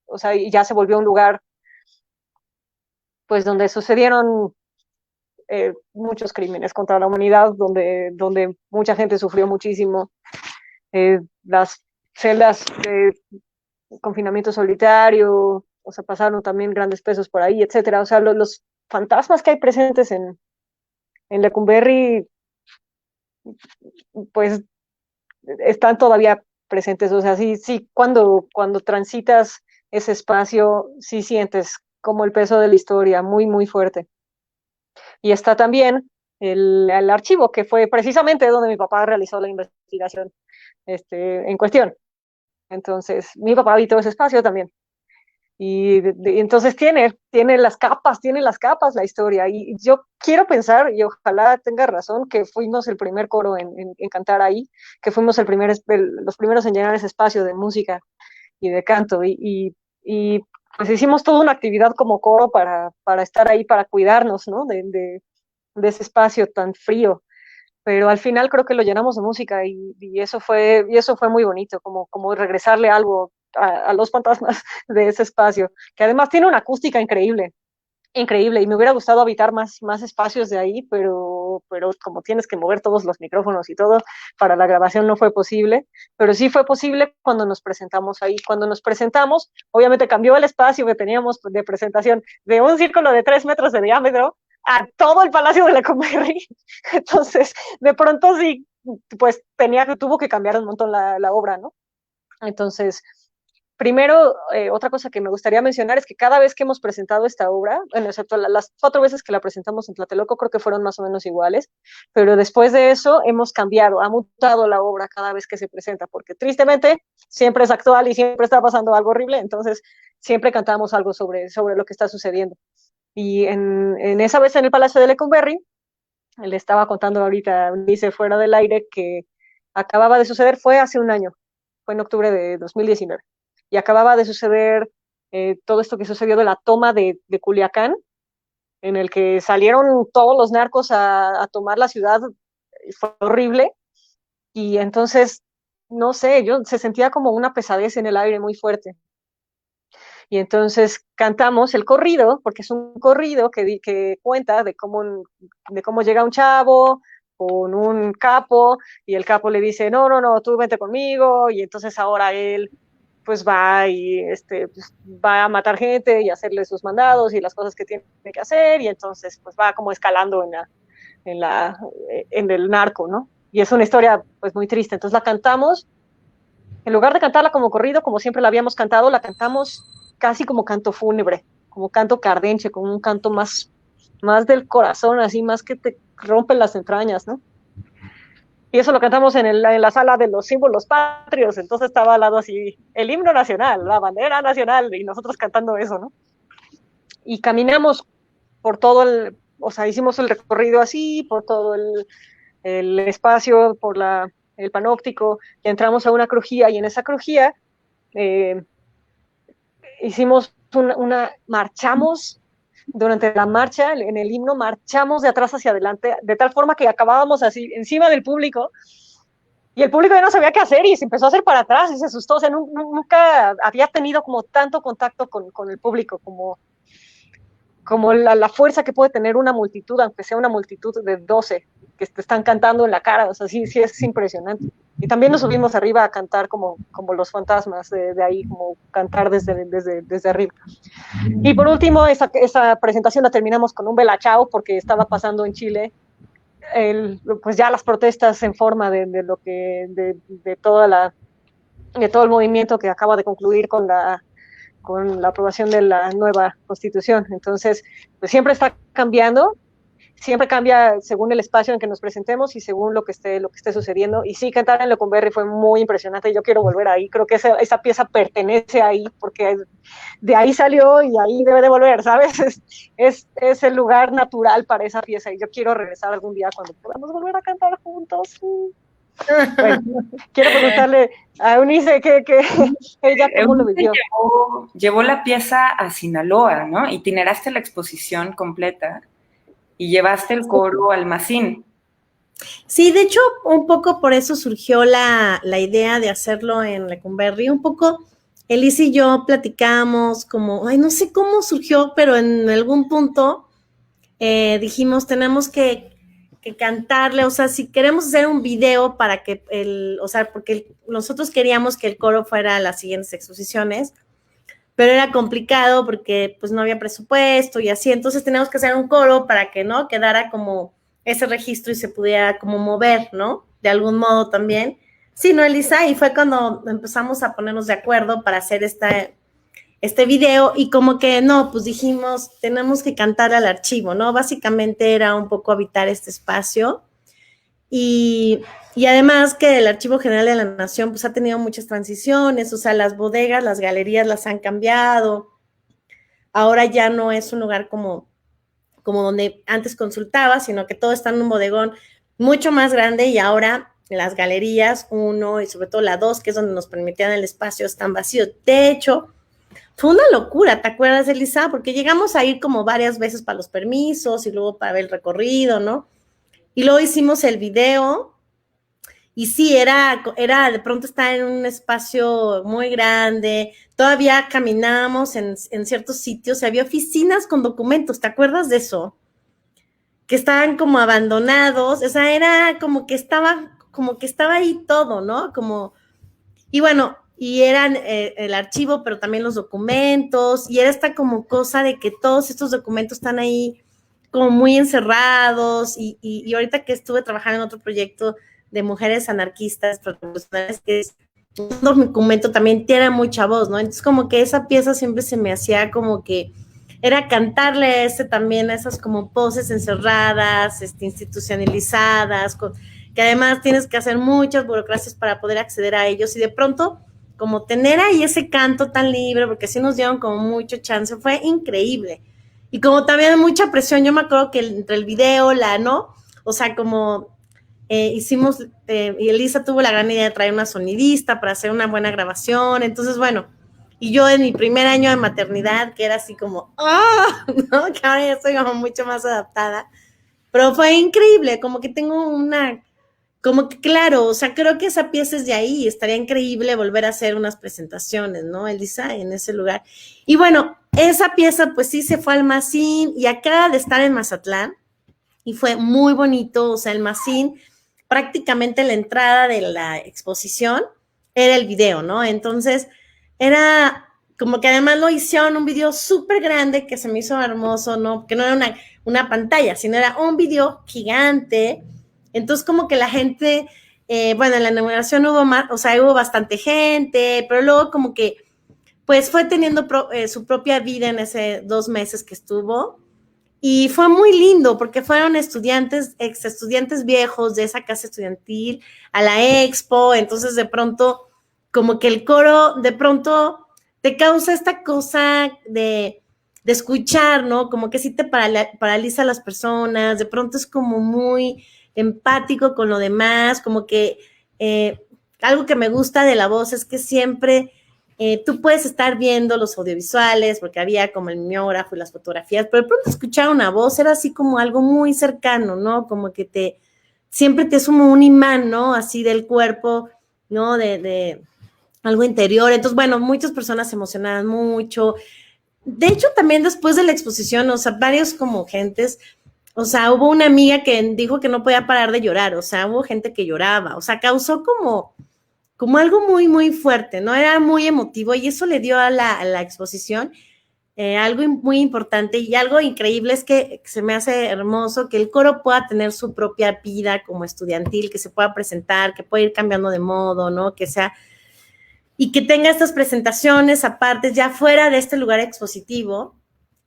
o sea, y ya se volvió un lugar, pues, donde sucedieron muchos crímenes contra la humanidad, donde mucha gente sufrió muchísimo. Las celdas de confinamiento solitario, o sea, pasaron también grandes pesos por ahí, etcétera. O sea, los fantasmas que hay presentes en Lecumberri, pues están todavía presentes. O sea, sí, sí, cuando transitas ese espacio, sí sientes como el peso de la historia muy, muy fuerte. Y está también el archivo, que fue precisamente donde mi papá realizó la investigación en cuestión. Entonces, mi papá habitó ese espacio también. Y entonces tiene las capas la historia. Y yo quiero pensar, y ojalá tenga razón, que fuimos el primer coro en cantar ahí, que fuimos los primeros en llenar ese espacio de música y de canto. Y pues hicimos toda una actividad como coro para estar ahí, para cuidarnos, ¿no? De ese espacio tan frío. Pero al final creo que lo llenamos de música y eso fue muy bonito, como regresarle algo a los fantasmas de ese espacio, que además tiene una acústica increíble, increíble, y me hubiera gustado habitar más espacios de ahí, pero como tienes que mover todos los micrófonos y todo, para la grabación no fue posible, pero sí fue posible cuando nos presentamos ahí. Cuando nos presentamos, obviamente cambió el espacio que teníamos de presentación de un círculo de 3 metros de diámetro a todo el Palacio de Lecumberri. Entonces, de pronto sí, pues tuvo que cambiar un montón la obra, ¿no? Entonces, primero, otra cosa que me gustaría mencionar es que cada vez que hemos presentado esta obra, bueno, excepto las 4 veces que la presentamos en Tlatelolco, creo que fueron más o menos iguales, pero después de eso hemos cambiado, ha mutado la obra cada vez que se presenta, porque tristemente siempre es actual y siempre está pasando algo horrible, entonces siempre cantamos algo sobre lo que está sucediendo. Y en esa vez en el Palacio de Lecumberri, le estaba contando ahorita, dice fuera del aire, que acababa de suceder, fue hace un año, fue en octubre de 2019, y acababa de suceder todo esto que sucedió de la toma de Culiacán, en el que salieron todos los narcos a tomar la ciudad, fue horrible, y entonces, no sé, se sentía como una pesadez en el aire muy fuerte. Y entonces cantamos el corrido, porque es un corrido que cuenta de cómo llega un chavo con un capo, y el capo le dice, no, no, no, tú vente conmigo, y entonces ahora él pues va y pues, va a matar gente y hacerle sus mandados y las cosas que tiene que hacer, y entonces pues va como escalando en el narco, ¿no? Y es una historia pues muy triste. Entonces la cantamos, en lugar de cantarla como corrido, como siempre la habíamos cantado, la cantamos casi como canto fúnebre, como canto cardenche, como un canto más del corazón, así, más que te rompen las entrañas, ¿no? Y eso lo cantamos en la sala de los símbolos patrios, entonces estaba al lado así el himno nacional, la bandera nacional, y nosotros cantando eso, ¿no? Y caminamos por o sea, hicimos el recorrido así, por todo el espacio, por el panóptico, y entramos a una crujía, y en esa crujía hicimos marchamos durante la marcha, en el himno, marchamos de atrás hacia adelante, de tal forma que acabábamos así, encima del público, y el público ya no sabía qué hacer, y se empezó a hacer para atrás, y se asustó. O sea, nunca había tenido como tanto contacto con el público, como la fuerza que puede tener una multitud, aunque sea una multitud de 12 que te están cantando en la cara. O sea, sí es impresionante. Y también nos subimos arriba a cantar como los fantasmas de ahí, como cantar desde arriba. Y por último, esa presentación la terminamos con un Bella Ciao, porque estaba pasando en Chile pues ya las protestas en forma de todo el movimiento que acaba de concluir con la aprobación de la nueva constitución. Entonces, pues siempre está cambiando, siempre cambia según el espacio en que nos presentemos y según lo que esté sucediendo. Y sí, cantar en Lecumberri fue muy impresionante. Yo quiero volver ahí. Creo que esa pieza pertenece ahí porque de ahí salió y ahí debe de volver, ¿sabes? Es el lugar natural para esa pieza y yo quiero regresar algún día cuando podamos volver a cantar juntos. Bueno, quiero preguntarle a Eunice que ella cómo lo vivió. Llevó la pieza a Sinaloa, ¿no? Itineraste la exposición completa y llevaste el coro al Macín. Sí, de hecho, un poco por eso surgió la idea de hacerlo en Lecumberri. Un poco, Elisa y yo platicamos como, no sé cómo surgió, pero en algún punto dijimos, tenemos que cantarle, o sea, si queremos hacer un video para que porque nosotros queríamos que el coro fuera a las siguientes exposiciones, pero era complicado porque pues no había presupuesto y así, entonces teníamos que hacer un coro para que, ¿no? Quedara como ese registro y se pudiera como mover, ¿no? De algún modo también. Sí, ¿no, Elisa? Y fue cuando empezamos a ponernos de acuerdo para hacer este video y como que no, pues dijimos, tenemos que cantar al archivo, ¿no? Básicamente era un poco habitar este espacio y además que el Archivo General de la Nación pues ha tenido muchas transiciones, o sea, las bodegas, las galerías las han cambiado, ahora ya no es un lugar como donde antes consultaba, sino que todo está en un bodegón mucho más grande y ahora las galerías 1 y sobre todo la 2, que es donde nos permitían el espacio, están vacíos. De hecho, fue una locura, ¿te acuerdas, Elisa? Porque llegamos a ir como varias veces para los permisos y luego para ver el recorrido, ¿no? Y luego hicimos el video y sí, era de pronto estar en un espacio muy grande, todavía caminábamos en ciertos sitios, había oficinas con documentos, ¿te acuerdas de eso? Que estaban como abandonados, o sea, era como que estaba ahí todo, ¿no? Y bueno, y eran el archivo, pero también los documentos, y era esta como cosa de que todos estos documentos están ahí como muy encerrados, y ahorita que estuve trabajando en otro proyecto de mujeres anarquistas, que es un documento también tiene mucha voz, ¿no? Entonces como que esa pieza siempre se me hacía como que era cantarle también a esas como poses encerradas, institucionalizadas, que además tienes que hacer muchas burocracias para poder acceder a ellos y de pronto como tener ahí ese canto tan libre, porque sí nos dieron como mucho chance, fue increíble. Y como también mucha presión, yo me acuerdo que entre el video, ¿no? O sea, como hicimos, y Elisa tuvo la gran idea de traer una sonidista para hacer una buena grabación, entonces bueno, y yo en mi primer año de maternidad, que era así como, ¿no? Que ahora ya estoy como mucho más adaptada, pero fue increíble, como que tengo como que claro, o sea, creo que esa pieza es de ahí, estaría increíble volver a hacer unas presentaciones, ¿no, Elisa? En ese lugar. Y bueno, esa pieza pues sí se fue al Macín y acaba de estar en Mazatlán y fue muy bonito, o sea, el Macín, prácticamente la entrada de la exposición era el video, ¿no? Entonces, era como que además lo hicieron un video súper grande que se me hizo hermoso, ¿no? Que no era una pantalla, sino era un video gigante. Entonces, como que la gente, bueno, en la inauguración hubo más, o sea, hubo bastante gente, pero luego como que, pues fue teniendo su propia vida en ese 2 meses que estuvo. Y fue muy lindo porque fueron ex estudiantes viejos de esa casa estudiantil a la expo, entonces de pronto como que el coro de pronto te causa esta cosa de escuchar, ¿no? Como que sí te paraliza a las personas, de pronto es como muy empático con lo demás, como que algo que me gusta de la voz es que siempre tú puedes estar viendo los audiovisuales, porque había como el mimeógrafo y las fotografías, pero de pronto escuchar una voz era así como algo muy cercano, ¿no? Como que siempre te es como un imán, ¿no? Así del cuerpo, ¿no? De algo interior. Entonces, bueno, muchas personas se emocionaban mucho. De hecho, también después de la exposición, o sea, varios como gentes, o sea, hubo una amiga que dijo que no podía parar de llorar, o sea, hubo gente que lloraba, o sea, causó como algo muy, muy fuerte, ¿no? Era muy emotivo y eso le dio a la exposición algo muy importante y algo increíble es que se me hace hermoso que el coro pueda tener su propia vida como estudiantil, que se pueda presentar, que pueda ir cambiando de modo, ¿no? Que sea, y que tenga estas presentaciones aparte, ya fuera de este lugar expositivo,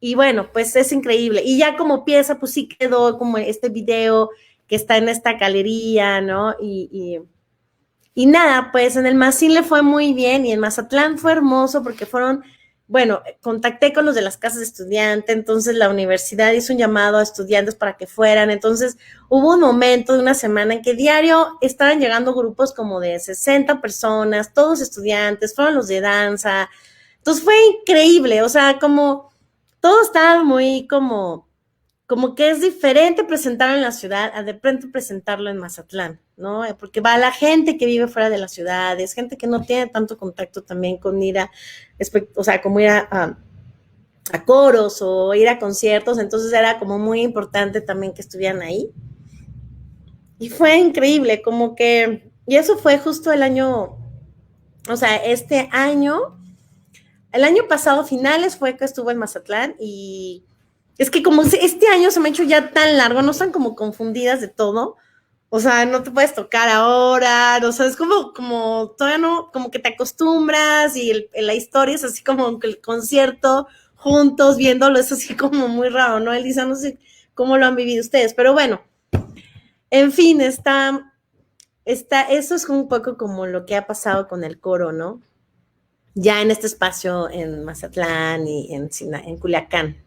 Y bueno, pues es increíble. Y ya como pieza, pues sí quedó como este video que está en esta galería, ¿no? Y nada, pues en el Macín le fue muy bien y en Mazatlán fue hermoso porque fueron, bueno, contacté con los de las casas de estudiantes, entonces la universidad hizo un llamado a estudiantes para que fueran, entonces hubo un momento de una semana en que diario estaban llegando grupos como de 60 personas, todos estudiantes, fueron los de danza, entonces fue increíble, o sea, como todo estaba muy como que es diferente presentarlo en la ciudad a de pronto presentarlo en Mazatlán, ¿no? Porque va la gente que vive fuera de la ciudad, es gente que no tiene tanto contacto también con ir a, o sea, como ir a coros o ir a conciertos, entonces era como muy importante también que estuvieran ahí. Y fue increíble, como que, y eso fue justo el año, o sea, este año, el año pasado finales fue que estuvo en Mazatlán y es que como este año se me ha hecho ya tan largo, no están como confundidas de todo. O sea, no te puedes tocar ahora, o sea, es como todavía no, como que te acostumbras y la historia es así como el concierto juntos viéndolo, es así como muy raro, ¿no? Elisa, no sé cómo lo han vivido ustedes, pero bueno, en fin, eso es un poco como lo que ha pasado con el coro, ¿no? Ya en este espacio en Mazatlán y en Culiacán.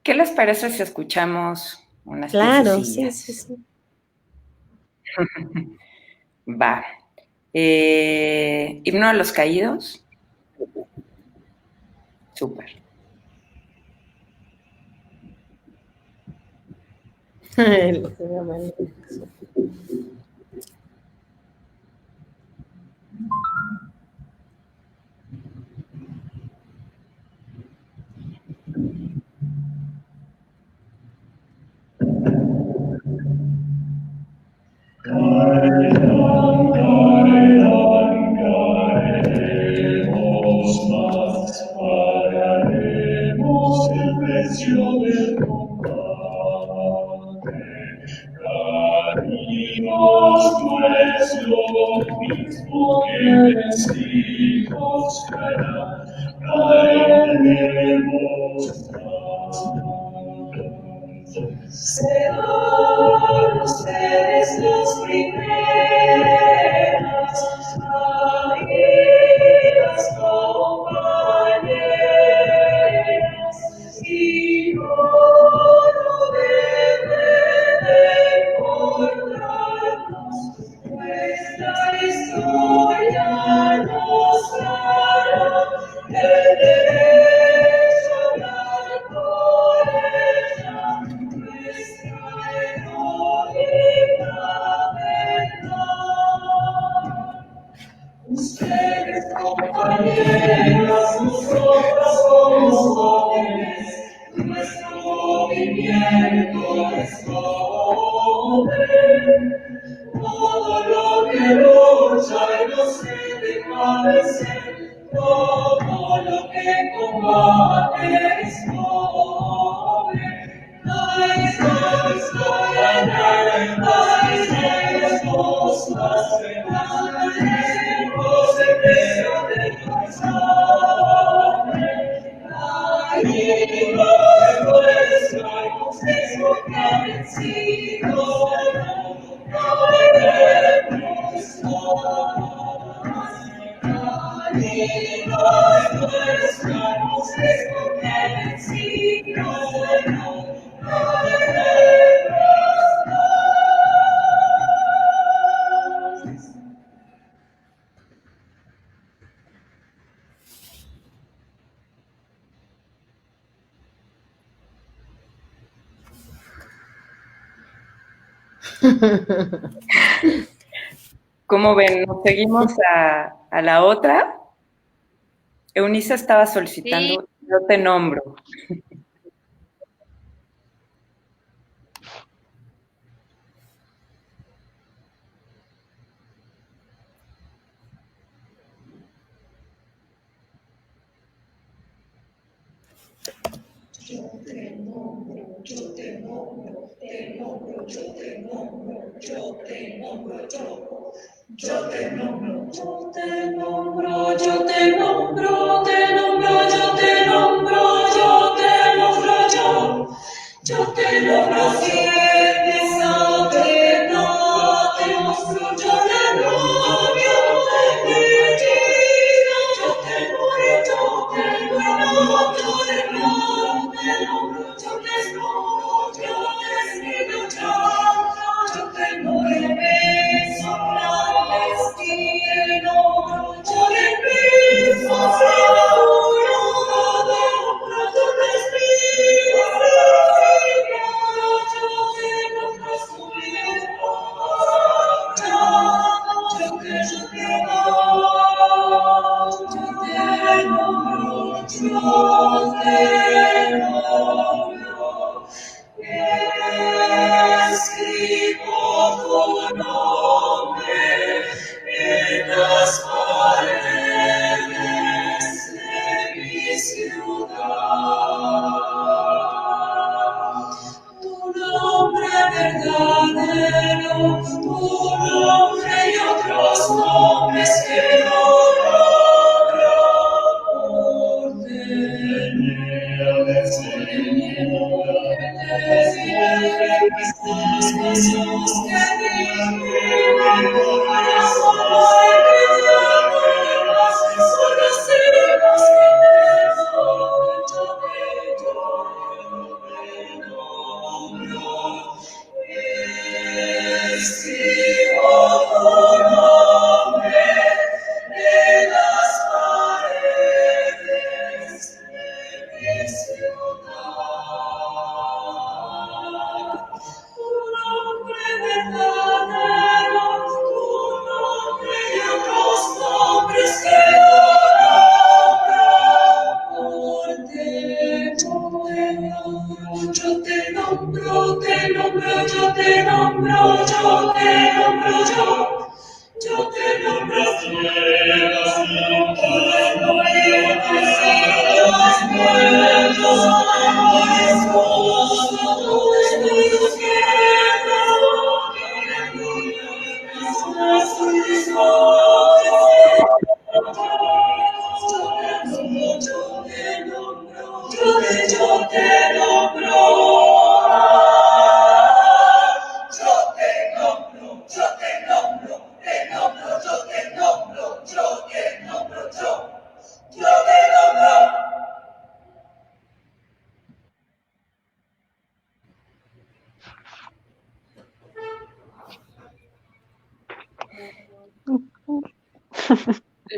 ¿Qué les parece si escuchamos unas Claro, piececillas? sí. Va. Himno a los caídos. Súper. Pagaremos el precio del combate, caímos nuestro mismo que vencidos caerá, caeremos más. Serán ustedes los primeras caídas, compañeras, y no deben de encontrarnos. Nuestra historia nos dará el derecho a hablar por ella, nuestra heroica verdad. Ustedes, compañeras, nosotras somos jóvenes, nuestro movimiento es joven. Todo lo que lucha y no se deja vencer, todo lo que combate es joven. ¿Cómo ven? ¿Nos seguimos a la otra? Eunice estaba solicitando, sí. Yo te nombro. Yo te nombro, yo te nombro, te nombro, yo te nombro, yo te nombro, yo te nombro, yo te nombro, yo te nombro, te nombro, yo te nombro.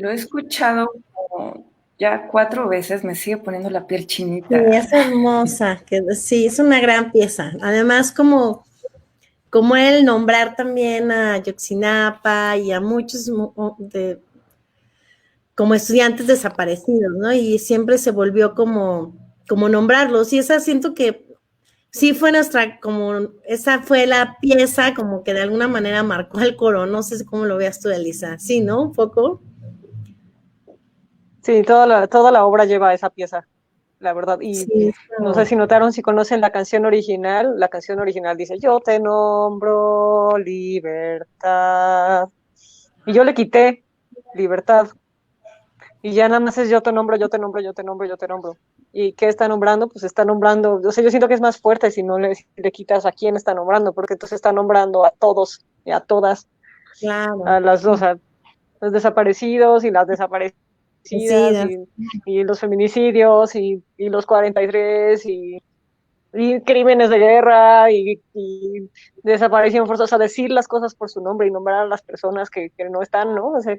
Lo he escuchado como ya 4 veces, me sigue poniendo la piel chinita. Sí, es hermosa, sí, es una gran pieza. Además, como el nombrar también a Ayotzinapa y a muchos como estudiantes desaparecidos, ¿no? Y siempre se volvió como nombrarlos. Y esa siento que sí fue esa fue la pieza como que de alguna manera marcó al coro. No sé cómo lo veas tú, Elisa. Sí, ¿no? Un poco. Sí, toda la obra lleva esa pieza, la verdad. Y Sí, no sé si notaron, si conocen la canción original dice, yo te nombro libertad. Y yo le quité libertad. Y ya nada más es yo te nombro, yo te nombro, yo te nombro, yo te nombro. ¿Y qué está nombrando? Pues está nombrando, o sea, yo siento que es más fuerte si si le quitas a quién está nombrando, porque entonces está nombrando a todos y a todas, claro. a las dos, a los desaparecidos y las desaparecidas Sí, y los feminicidios y los 43 y crímenes de guerra y desaparición forzosa, decir las cosas por su nombre y nombrar a las personas que no están, ¿no? O sea,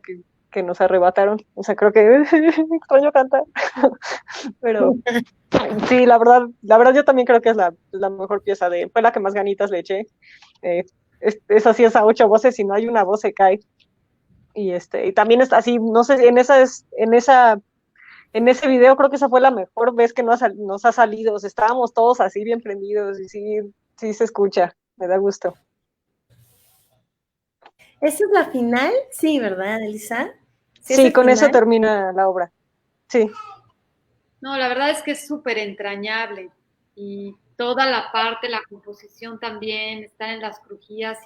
que nos arrebataron. O sea, creo que extraño cantar. Pero sí, la verdad yo también creo que es la mejor pieza fue la que más ganitas le eché. Es así, es a 8 voces, si no hay una voz se cae. Y también está así, no sé, en ese video creo que esa fue la mejor vez que nos ha salido. O sea, estábamos todos así bien prendidos y sí se escucha, me da gusto. ¿Esa es la final? Sí, ¿verdad, Elisa? Sí, es Sí, el con eso final. termina la obra. Sí. No, la verdad es que es súper entrañable y toda la parte, la composición también, están en las crujías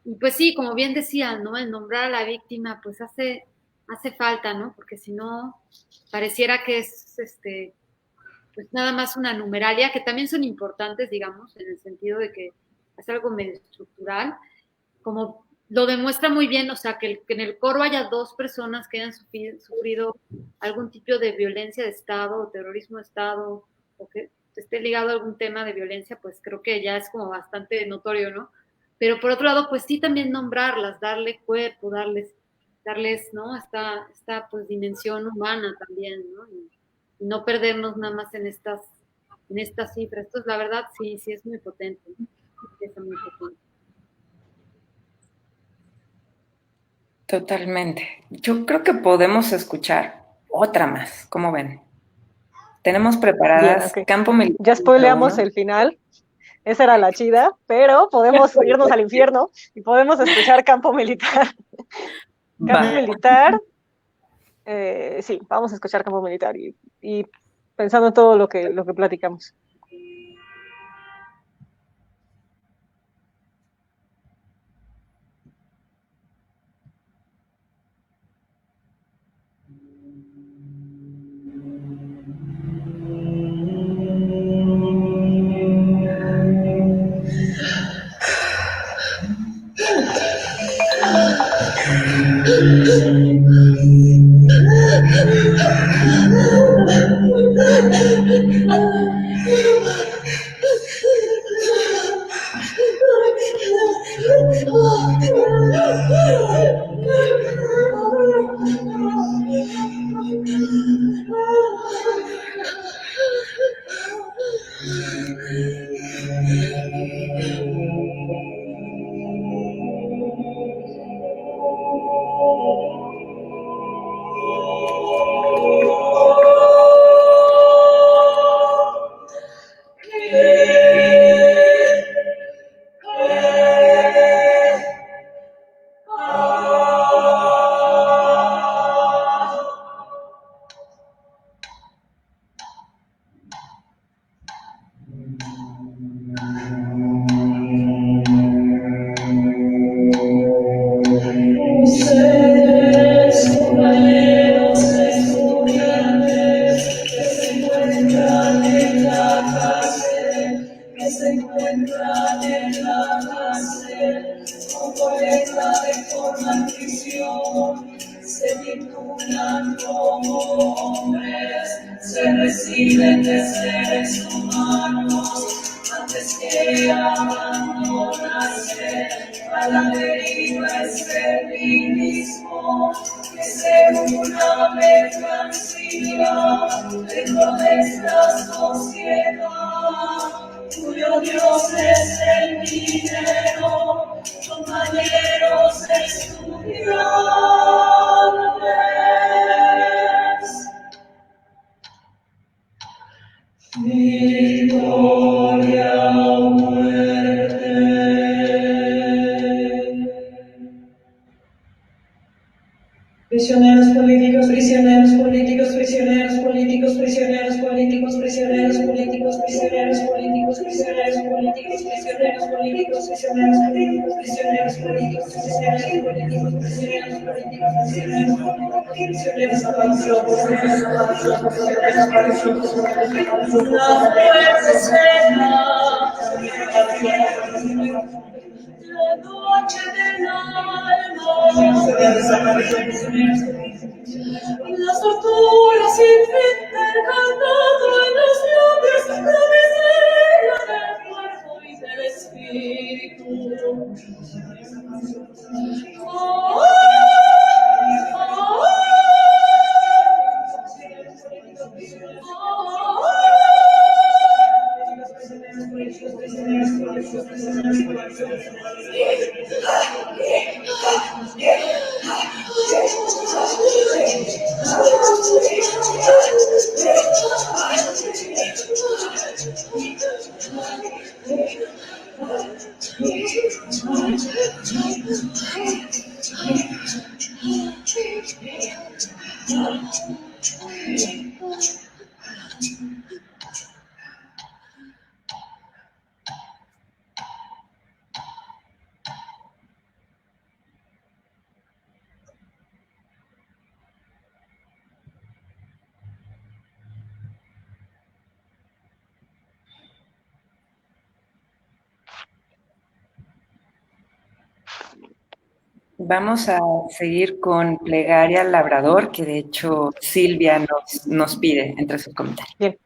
y pues sí, como bien decía, ¿no? El nombrar a la víctima pues hace falta, ¿no? Porque si no, pareciera que es pues nada más una numeralia, que también son importantes, digamos, en el sentido de que es algo medio estructural, como lo demuestra muy bien, o sea, que en el coro haya 2 personas que hayan sufrido algún tipo de violencia de Estado o terrorismo de Estado, o que esté ligado a algún tema de violencia, pues creo que ya es como bastante notorio, ¿no? Pero por otro lado, pues sí también nombrarlas, darle cuerpo, darles, ¿no? Esta pues dimensión humana también, ¿no? Y no perdernos nada más en estas cifras. Entonces, la verdad, sí, sí es muy potente, ¿no? Sí, es muy potente. Totalmente. Yo creo que podemos escuchar otra más. ¿Cómo ven? Tenemos Bien, preparadas ok. Campo Militar Ya número spoileamos 1. el final. Esa era la chida, pero podemos irnos al infierno y podemos escuchar Campo Militar. Va. Campo Militar, sí, vamos a escuchar Campo Militar y pensando en todo lo que platicamos. Prisioneros políticos, prisioneros políticos, prisioneros políticos, prisioneros políticos, prisioneros políticos, prisioneros políticos, prisioneros políticos, prisioneros políticos, prisioneros políticos, prisioneros políticos, prisioneros políticos, prisioneros políticos, prisioneros políticos, la fuerza será la noche del alma. Las torturas sin fin cantando en los labios la miseria del cuerpo y del espíritu. Vamos a seguir con Plegaria al Labrador, que de hecho Silvia nos pide entre sus comentarios. Bien.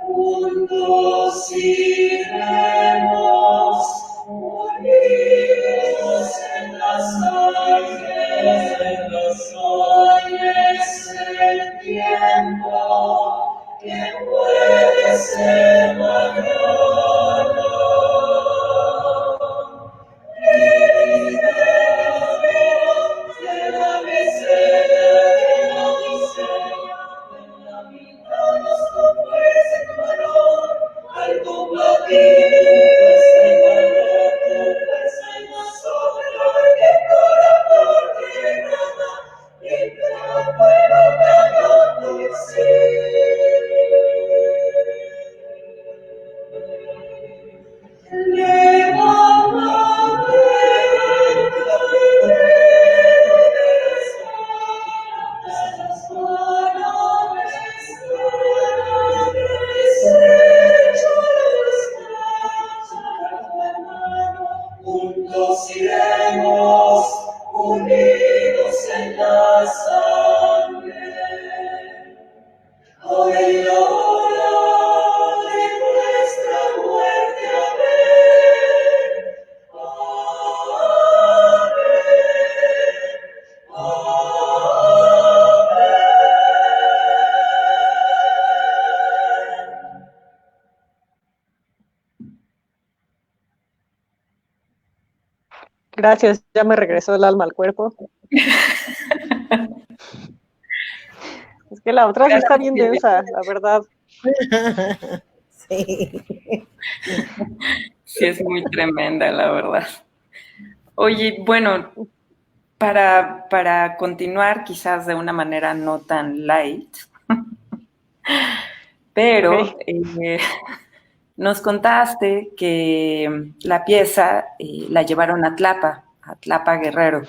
Juntos iremos, unidos en las calles, el tiempo que puede ser mañana. De la miseria, en la mitad nos ofrece color, al combatir, Señor, tu fuerza y nosotros, que corazón que nada, y cada pueblo cayó tu sí. Juntos iremos, unidos en la sangre. Hoy en la hora de nuestra muerte, amén. Gracias, ya me regresó el alma al cuerpo. Es que la otra sí está bien densa, la verdad. Sí. Sí, es muy tremenda, la verdad. Oye, bueno, para continuar quizás de una manera no tan light, pero Ok. nos contaste que la pieza la llevaron a Tlapa Guerrero.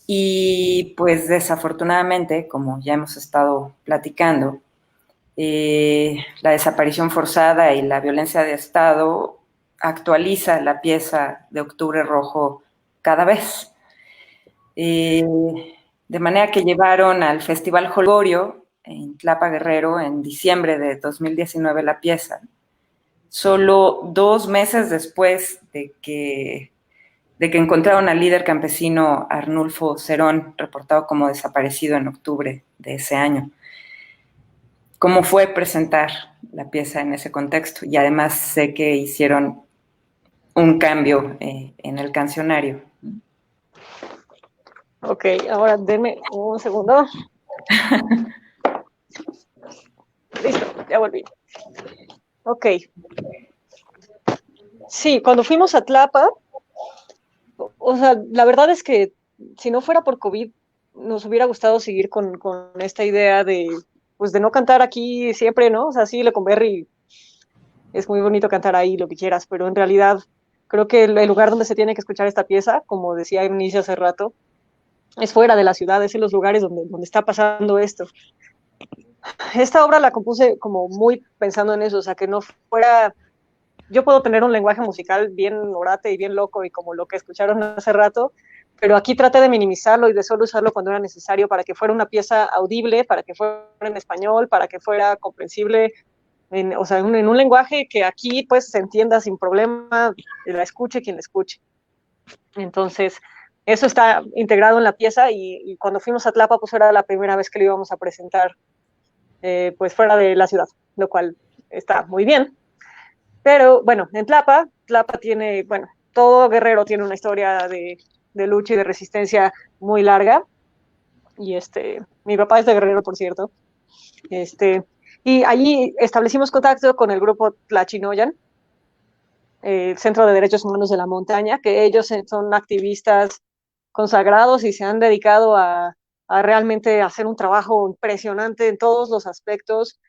Y pues desafortunadamente, como ya hemos estado platicando, la desaparición forzada y la violencia de Estado actualiza la pieza de Octubre Rojo cada vez. De manera que llevaron al Festival Holgorio en Tlapa Guerrero en diciembre de 2019 la pieza, solo 2 meses después de que encontraron al líder campesino Arnulfo Cerón, reportado como desaparecido en octubre de ese año. ¿Cómo fue presentar la pieza en ese contexto? Y además sé que hicieron un cambio en el cancionario. Ok, ahora denme un segundo. Listo, ya volví. Ok. Sí, cuando fuimos a Tlapa, o sea, la verdad es que si no fuera por COVID, nos hubiera gustado seguir con esta idea de, pues, de no cantar aquí siempre, ¿no? O sea, sí, Lecumberri es muy bonito cantar ahí lo que quieras, pero en realidad creo que el lugar donde se tiene que escuchar esta pieza, como decía Eunice hace rato, es fuera de la ciudad, es en los lugares donde está pasando esto. Esta obra la compuse como muy pensando en eso, o sea, que no fuera yo puedo tener un lenguaje musical bien orate y bien loco y como lo que escucharon hace rato, pero aquí traté de minimizarlo y de solo usarlo cuando era necesario para que fuera una pieza audible, para que fuera en español, para que fuera comprensible, o sea, en un lenguaje que aquí pues se entienda sin problema, la escuche quien la escuche. Entonces, eso está integrado en la pieza y cuando fuimos a Tlapa, pues era la primera vez que lo íbamos a presentar, pues fuera de la ciudad, lo cual está muy bien. Pero bueno, en Tlapa tiene, bueno, todo Guerrero tiene una historia de lucha y de resistencia muy larga. Y mi papá es de Guerrero, por cierto. Y allí establecimos contacto con el grupo Tlachinoyan, el Centro de Derechos Humanos de la Montaña, que ellos son activistas consagrados y se han dedicado a realmente hacer un trabajo impresionante en todos los aspectos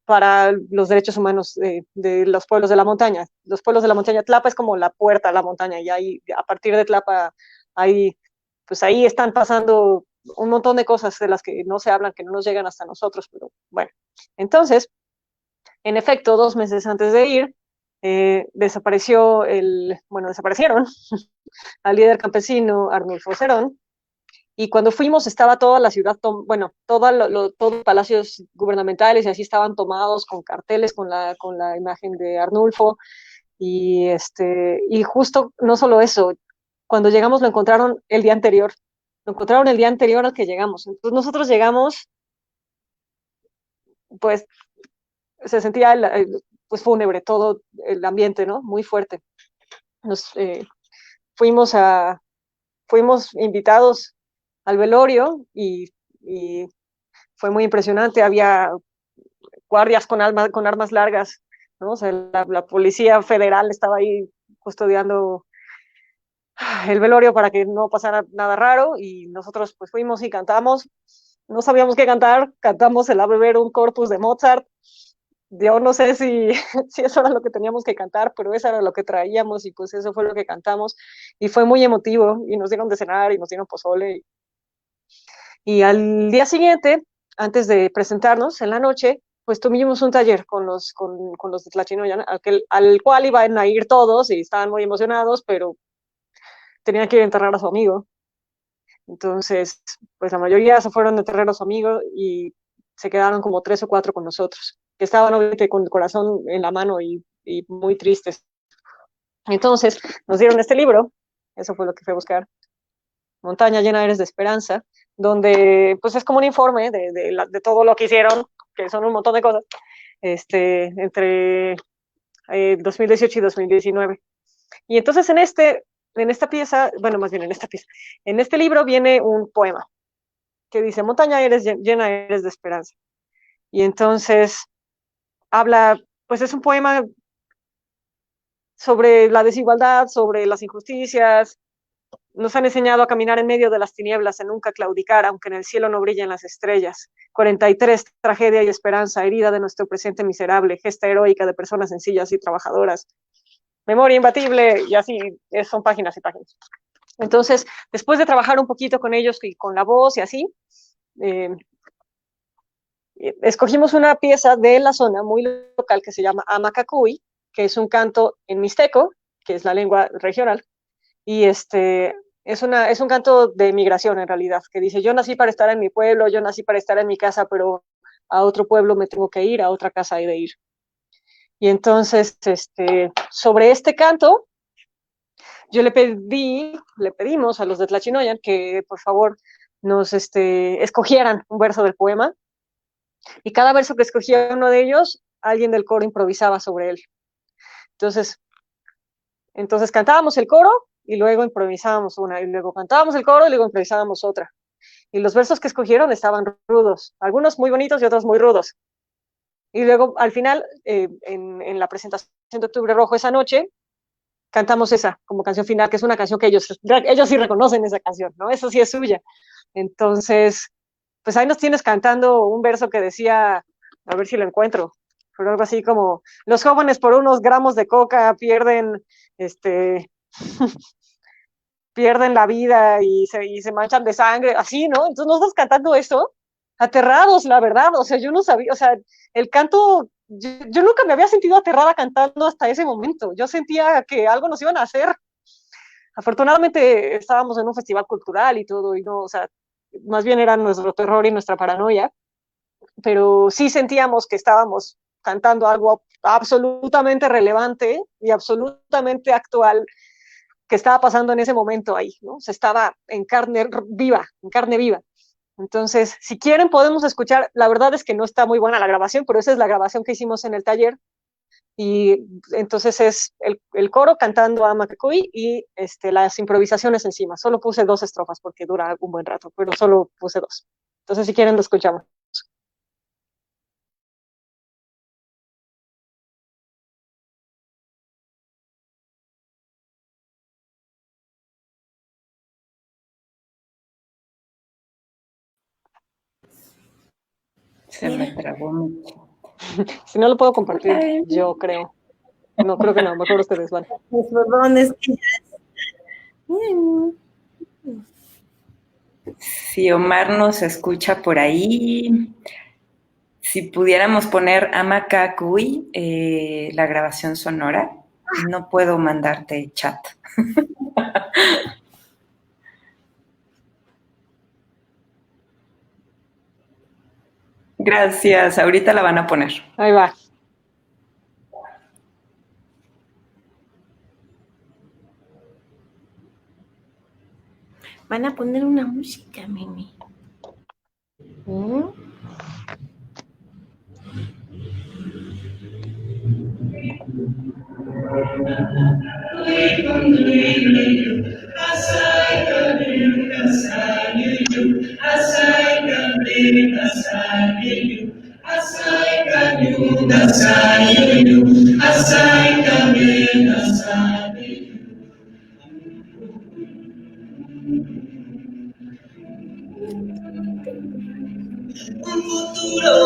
para los derechos humanos de los pueblos de la montaña. Los pueblos de la montaña, Tlapa es como la puerta a la montaña, y ahí, a partir de Tlapa, pues ahí están pasando un montón de cosas de las que no se hablan, que no nos llegan hasta nosotros, pero bueno. Entonces, en efecto, 2 meses antes de ir, desaparecieron al líder campesino Arnulfo Cerón, y cuando fuimos estaba toda la ciudad, todos los palacios gubernamentales y así estaban tomados con carteles con la imagen de Arnulfo, y justo no solo eso, cuando llegamos lo encontraron el día anterior al que llegamos. Entonces nosotros llegamos, pues se sentía pues fúnebre todo el ambiente, ¿no? Muy fuerte. Fuimos invitados al velorio y fue muy impresionante. Había guardias con armas largas, ¿no? O sea, la policía federal estaba ahí custodiando el velorio para que no pasara nada raro, y nosotros pues fuimos y cantamos. No sabíamos qué cantar, cantamos el Ave Verum Corpus de Mozart. Yo no sé si, si eso era lo que teníamos que cantar, pero eso era lo que traíamos y pues eso fue lo que cantamos y fue muy emotivo y nos dieron de cenar y nos dieron pozole. Y al día siguiente, antes de presentarnos en la noche, pues tuvimos un taller con los de Tlachinoyan, al cual iban a ir todos y estaban muy emocionados, pero tenían que ir a enterrar a su amigo. Entonces, pues la mayoría se fueron a enterrar a su amigo y se quedaron como 3 o 4 con nosotros, que estaban obviamente con el corazón en la mano y muy tristes. Entonces, nos dieron este libro, eso fue lo que fui a buscar, Montaña llena eres de esperanza, donde pues es como un informe de todo lo que hicieron, que son un montón de cosas, entre 2018 y 2019. Y entonces en esta pieza, bueno, más bien en esta pieza, en este libro viene un poema que dice, Montaña llena eres de esperanza. Y entonces habla, pues es un poema sobre la desigualdad, sobre las injusticias. Nos han enseñado a caminar en medio de las tinieblas, a nunca claudicar, aunque en el cielo no brillen las estrellas. 43, tragedia y esperanza, herida de nuestro presente miserable, gesta heroica de personas sencillas y trabajadoras. Memoria imbatible, y así, son páginas y páginas. Entonces, después de trabajar un poquito con ellos y con la voz y así, escogimos una pieza de la zona muy local que se llama Amacacuy, que es un canto en mixteco, que es la lengua regional, y es un canto de migración en realidad, que dice, yo nací para estar en mi pueblo, yo nací para estar en mi casa, pero a otro pueblo me tengo que ir, a otra casa he de ir. Y entonces, sobre este canto, le pedimos a los de Tlachinoyan que por favor nos escogieran un verso del poema, y cada verso que escogía uno de ellos, alguien del coro improvisaba sobre él. Entonces cantábamos el coro y luego improvisábamos una, y luego cantábamos el coro y luego improvisábamos otra. Y los versos que escogieron estaban rudos, algunos muy bonitos y otros muy rudos. Y luego al final, en la presentación de Octubre Rojo esa noche, cantamos esa como canción final, que es una canción que ellos sí reconocen esa canción, ¿no? Eso sí es suya. Entonces, pues ahí nos tienes cantando un verso que decía, a ver si lo encuentro, pero algo así como, los jóvenes por unos gramos de coca pierden, pierden la vida y se manchan de sangre, así, ¿no? Entonces nosotros cantando eso, aterrados, la verdad, o sea, yo no sabía, o sea, el canto yo nunca me había sentido aterrada cantando hasta ese momento. Yo sentía que algo nos iban a hacer. Afortunadamente estábamos en un festival cultural y todo, y no, o sea, más bien era nuestro terror y nuestra paranoia, pero sí sentíamos que estábamos cantando algo absolutamente relevante y absolutamente actual que estaba pasando en ese momento ahí, ¿no? Se estaba en carne viva, en carne viva. Entonces, si quieren, podemos escuchar. La verdad es que no está muy buena la grabación, pero esa es la grabación que hicimos en el taller. Y entonces es el coro cantando a Macacuy y las improvisaciones encima. Solo puse 2 estrofas porque dura un buen rato, pero solo puse 2. Entonces, si quieren, lo escuchamos. Se me trabó mucho. Si no lo puedo compartir, yo creo. No, creo que no, mejor ustedes van. Perdón, es que Si Omar nos escucha por ahí, si pudiéramos poner Amacacui, la grabación sonora, no puedo mandarte chat. Gracias, ahorita la van a poner. Ahí va. van a poner una música, Mimi. ¿Mm? Un futuro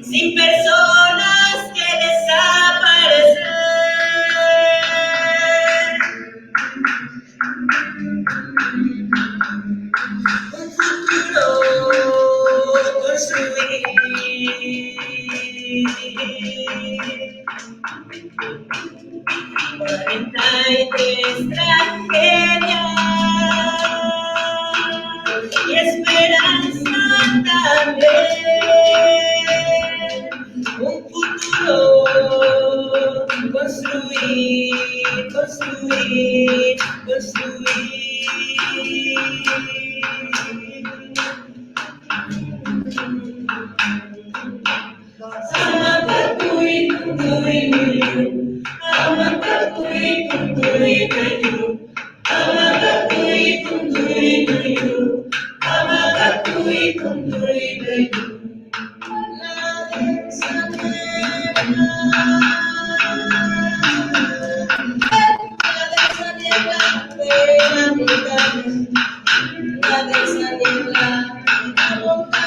sin personas que desaparecen. Un futuro construir. 43 tragedias y esperanza también. Un futuro construir, construir, construir. Amacacui, cucuy, cuyu. Amacacui, cucuy, cuyu. Amacacui, cucuy, cuyu. Amacacui, cucuy, cuyu. La diosa niebla, la boca, la diosa niebla, la boca.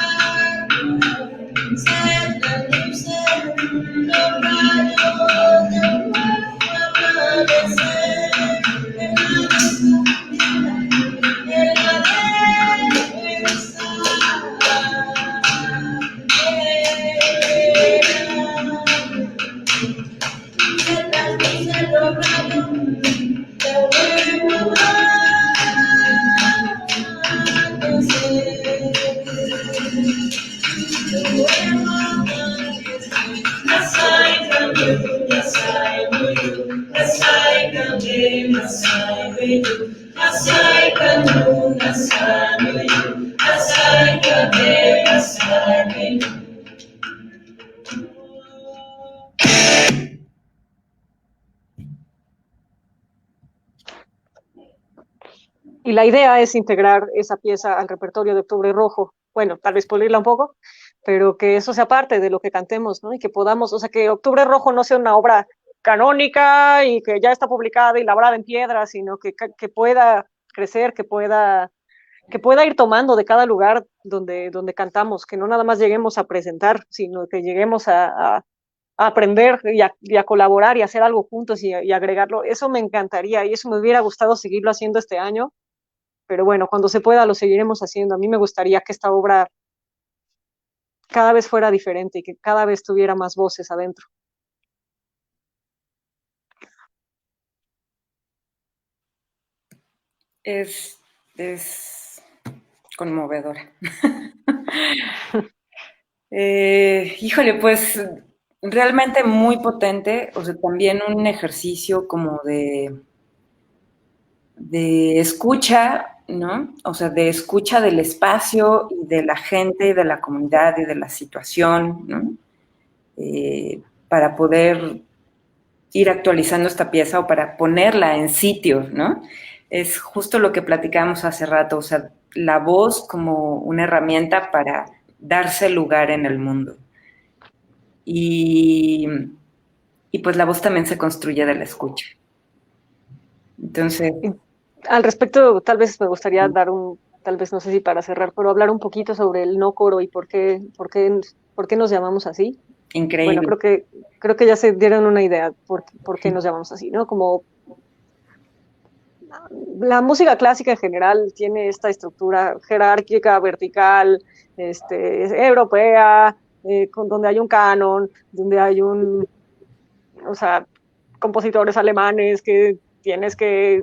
Y la idea es integrar esa pieza al repertorio de Octubre Rojo. Bueno, tal vez pulirla un poco, pero que eso sea parte de lo que cantemos, ¿no? Y que podamos, o sea, que Octubre Rojo no sea una obra canónica y que ya está publicada y labrada en piedra, sino que pueda crecer, que pueda ir tomando de cada lugar donde cantamos, que no nada más lleguemos a presentar, sino que lleguemos a aprender y a colaborar y a hacer algo juntos y agregarlo. Eso me encantaría y eso me hubiera gustado seguirlo haciendo este año, pero bueno, cuando se pueda lo seguiremos haciendo. A mí me gustaría que esta obra cada vez fuera diferente y que cada vez tuviera más voces adentro. Es conmovedora. Híjole, pues realmente muy potente, o sea, también un ejercicio como de escucha, ¿no? O sea, de escucha del espacio y de la gente y de la comunidad y de la situación, ¿no? Para poder ir actualizando esta pieza o para ponerla en sitio, ¿no? Es justo lo que platicábamos hace rato, o sea, la voz como una herramienta para darse lugar en el mundo. Y pues la voz también se construye de la escucha. Entonces... Al respecto, tal vez me gustaría tal vez no sé si para cerrar, pero hablar un poquito sobre el no coro y por qué nos llamamos así. Increíble. Bueno, creo que ya se dieron una idea por qué nos llamamos así, ¿no? Como la música clásica en general tiene esta estructura jerárquica, vertical, europea, donde hay un canon, donde hay o sea, compositores alemanes que tienes que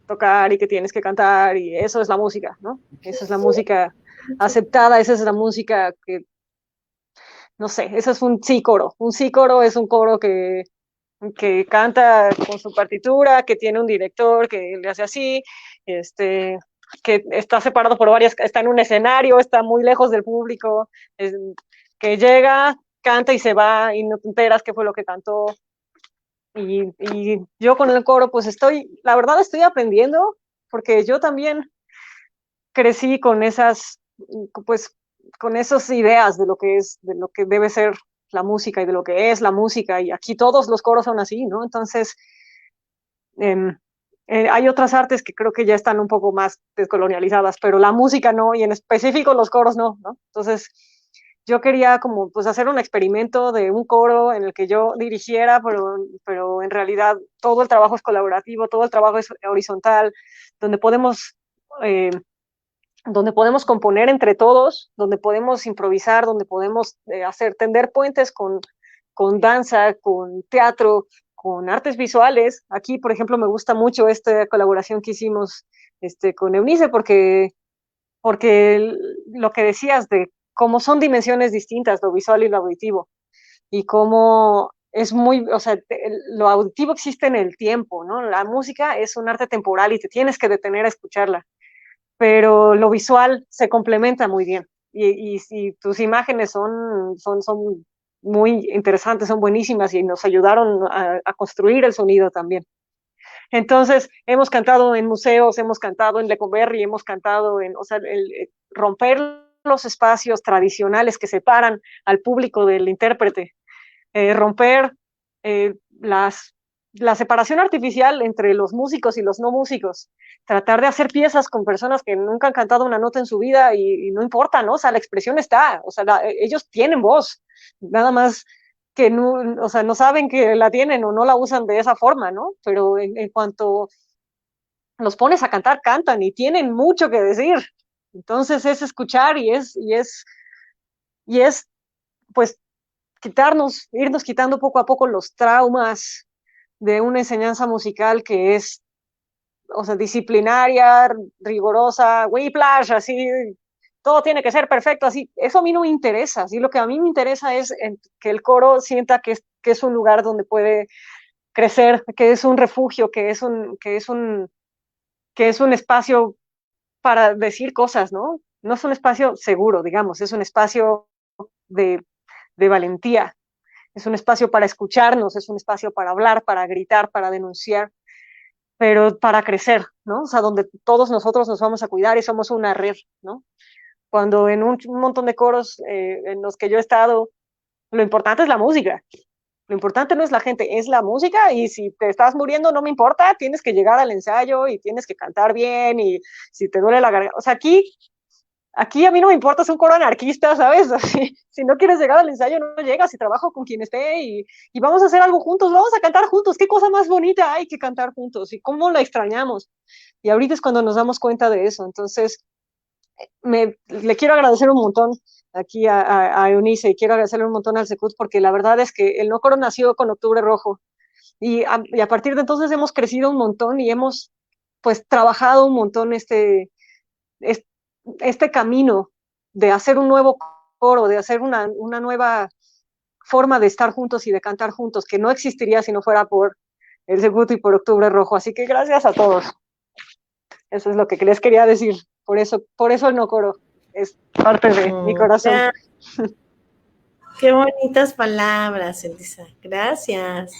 tocar y que tienes que cantar, y eso es la música, ¿no? Esa es la música aceptada, esa es la música que, no sé, eso es un sí coro. Un sí coro es un coro que canta con su partitura, que tiene un director que le hace así, que está separado por está en un escenario, está muy lejos del público, que llega, canta y se va y no te enteras qué fue lo que cantó. Y yo con el coro, pues la verdad estoy aprendiendo, porque yo también crecí con pues, con esas ideas de lo que debe ser la música y de lo que es la música, y aquí todos los coros son así, ¿no? Entonces, hay otras artes que creo que ya están un poco más descolonializadas, pero la música no, y en específico los coros no, ¿no? Entonces, yo quería como pues hacer un experimento de un coro en el que yo dirigiera, pero en realidad todo el trabajo es colaborativo, todo el trabajo es horizontal, donde podemos componer entre todos, donde podemos improvisar, donde podemos tender puentes con danza, con teatro, con artes visuales. Aquí, por ejemplo, me gusta mucho esta colaboración que hicimos con Eunice, porque lo que decías de cómo son dimensiones distintas, lo visual y lo auditivo, y cómo es o sea, lo auditivo existe en el tiempo, ¿no? La música es un arte temporal y te tienes que detener a escucharla, pero lo visual se complementa muy bien. Y tus imágenes son muy interesantes, son buenísimas y nos ayudaron a construir el sonido también. Entonces, hemos cantado en museos, hemos cantado en Lecumberri, hemos cantado o sea, romper los espacios tradicionales que separan al público del intérprete, romper la separación artificial entre los músicos y los no músicos, tratar de hacer piezas con personas que nunca han cantado una nota en su vida y no importa, ¿no? O sea, la expresión está, o sea, ellos tienen voz, nada más que no, o sea, no saben que la tienen o no la usan de esa forma, ¿no? Pero en cuanto los pones a cantar, cantan y tienen mucho que decir. Entonces es escuchar y es pues irnos quitando poco a poco los traumas de una enseñanza musical que es, o sea, disciplinaria, rigurosa, whiplash, así, todo tiene que ser perfecto, así. Eso a mí no me interesa, así. Lo que a mí me interesa es que el coro sienta que es un lugar donde puede crecer, que es un refugio, que es un espacio para decir cosas, ¿no? No es un espacio seguro, digamos, es un espacio de valentía, es un espacio para escucharnos, es un espacio para hablar, para gritar, para denunciar, pero para crecer, ¿no? O sea, donde todos nosotros nos vamos a cuidar y somos una red, ¿no? Cuando en un montón de coros en los que yo he estado, lo importante es la música. Lo importante no es la gente, es la música, y si te estás muriendo no me importa, tienes que llegar al ensayo y tienes que cantar bien, y si te duele la garganta, o sea, aquí a mí no me importa, es un coro anarquista, ¿sabes? Así, si no quieres llegar al ensayo, no llegas, y trabajo con quien esté, y vamos a hacer algo juntos, vamos a cantar juntos. ¿Qué cosa más bonita hay que cantar juntos? ¿Y cómo la extrañamos? Y ahorita es cuando nos damos cuenta de eso. Entonces, le quiero agradecer un montón aquí a Eunice, y quiero agradecerle un montón al Secud, porque la verdad es que el No Coro nació con Octubre Rojo, y a partir de entonces hemos crecido un montón y hemos pues trabajado un montón este camino de hacer un nuevo coro, de hacer una nueva forma de estar juntos y de cantar juntos, que no existiría si no fuera por el Secud y por Octubre Rojo. Así que gracias a todos. Eso es lo que les quería decir. Por eso el No Coro es parte de mi corazón. Qué bonitas palabras, Elisa. Gracias.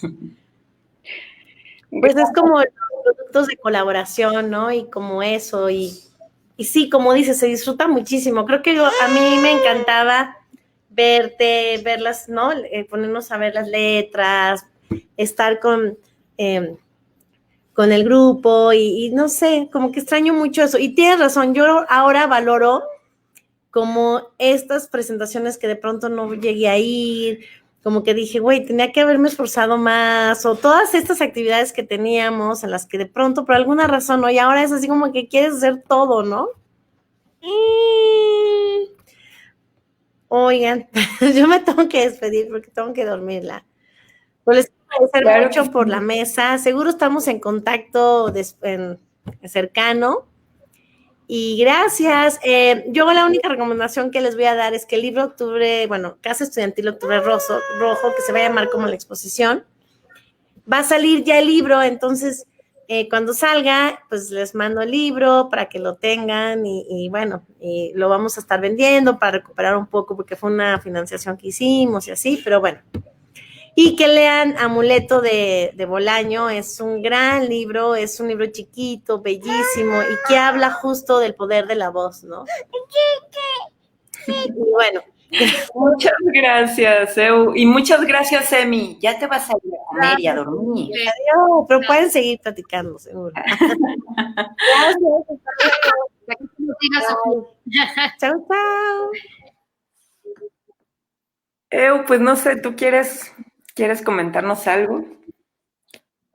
Pues es como los productos de colaboración, ¿no? Y como eso, y sí, como dices, se disfruta muchísimo. Creo que a mí me encantaba verte, verlas, ¿no? Ponernos a ver las letras, estar con el grupo y no sé, como que extraño mucho eso. Y tienes razón, yo ahora valoro como estas presentaciones que de pronto no llegué a ir, como que dije, güey, tenía que haberme esforzado más, o todas estas actividades que teníamos, en las que de pronto, por alguna razón, ¿no? Y ahora es así como que quieres hacer todo, ¿no? Oigan, yo me tengo que despedir porque tengo que dormirla. Pues les quiero agradecer mucho por la mesa. Seguro estamos en contacto cercano. Y gracias. Yo la única recomendación que les voy a dar es que el libro Octubre, bueno, Casa Estudiantil Octubre Rojo, que se va a llamar como la exposición, va a salir ya el libro, entonces cuando salga, pues les mando el libro para que lo tengan y bueno, lo vamos a estar vendiendo para recuperar un poco porque fue una financiación que hicimos y así, pero bueno. Y que lean Amuleto de Bolaño, es un gran libro, es un libro chiquito, bellísimo, y que habla justo del poder de la voz, ¿no? Y bueno. Muchas gracias, Eu. Y muchas gracias, Emi. Ya te vas a ir a comer y a dormir. Adiós, pero pueden seguir platicando, seguro. Gracias. Chao, chao. Eu, pues no sé, ¿tú quieres comentarnos algo?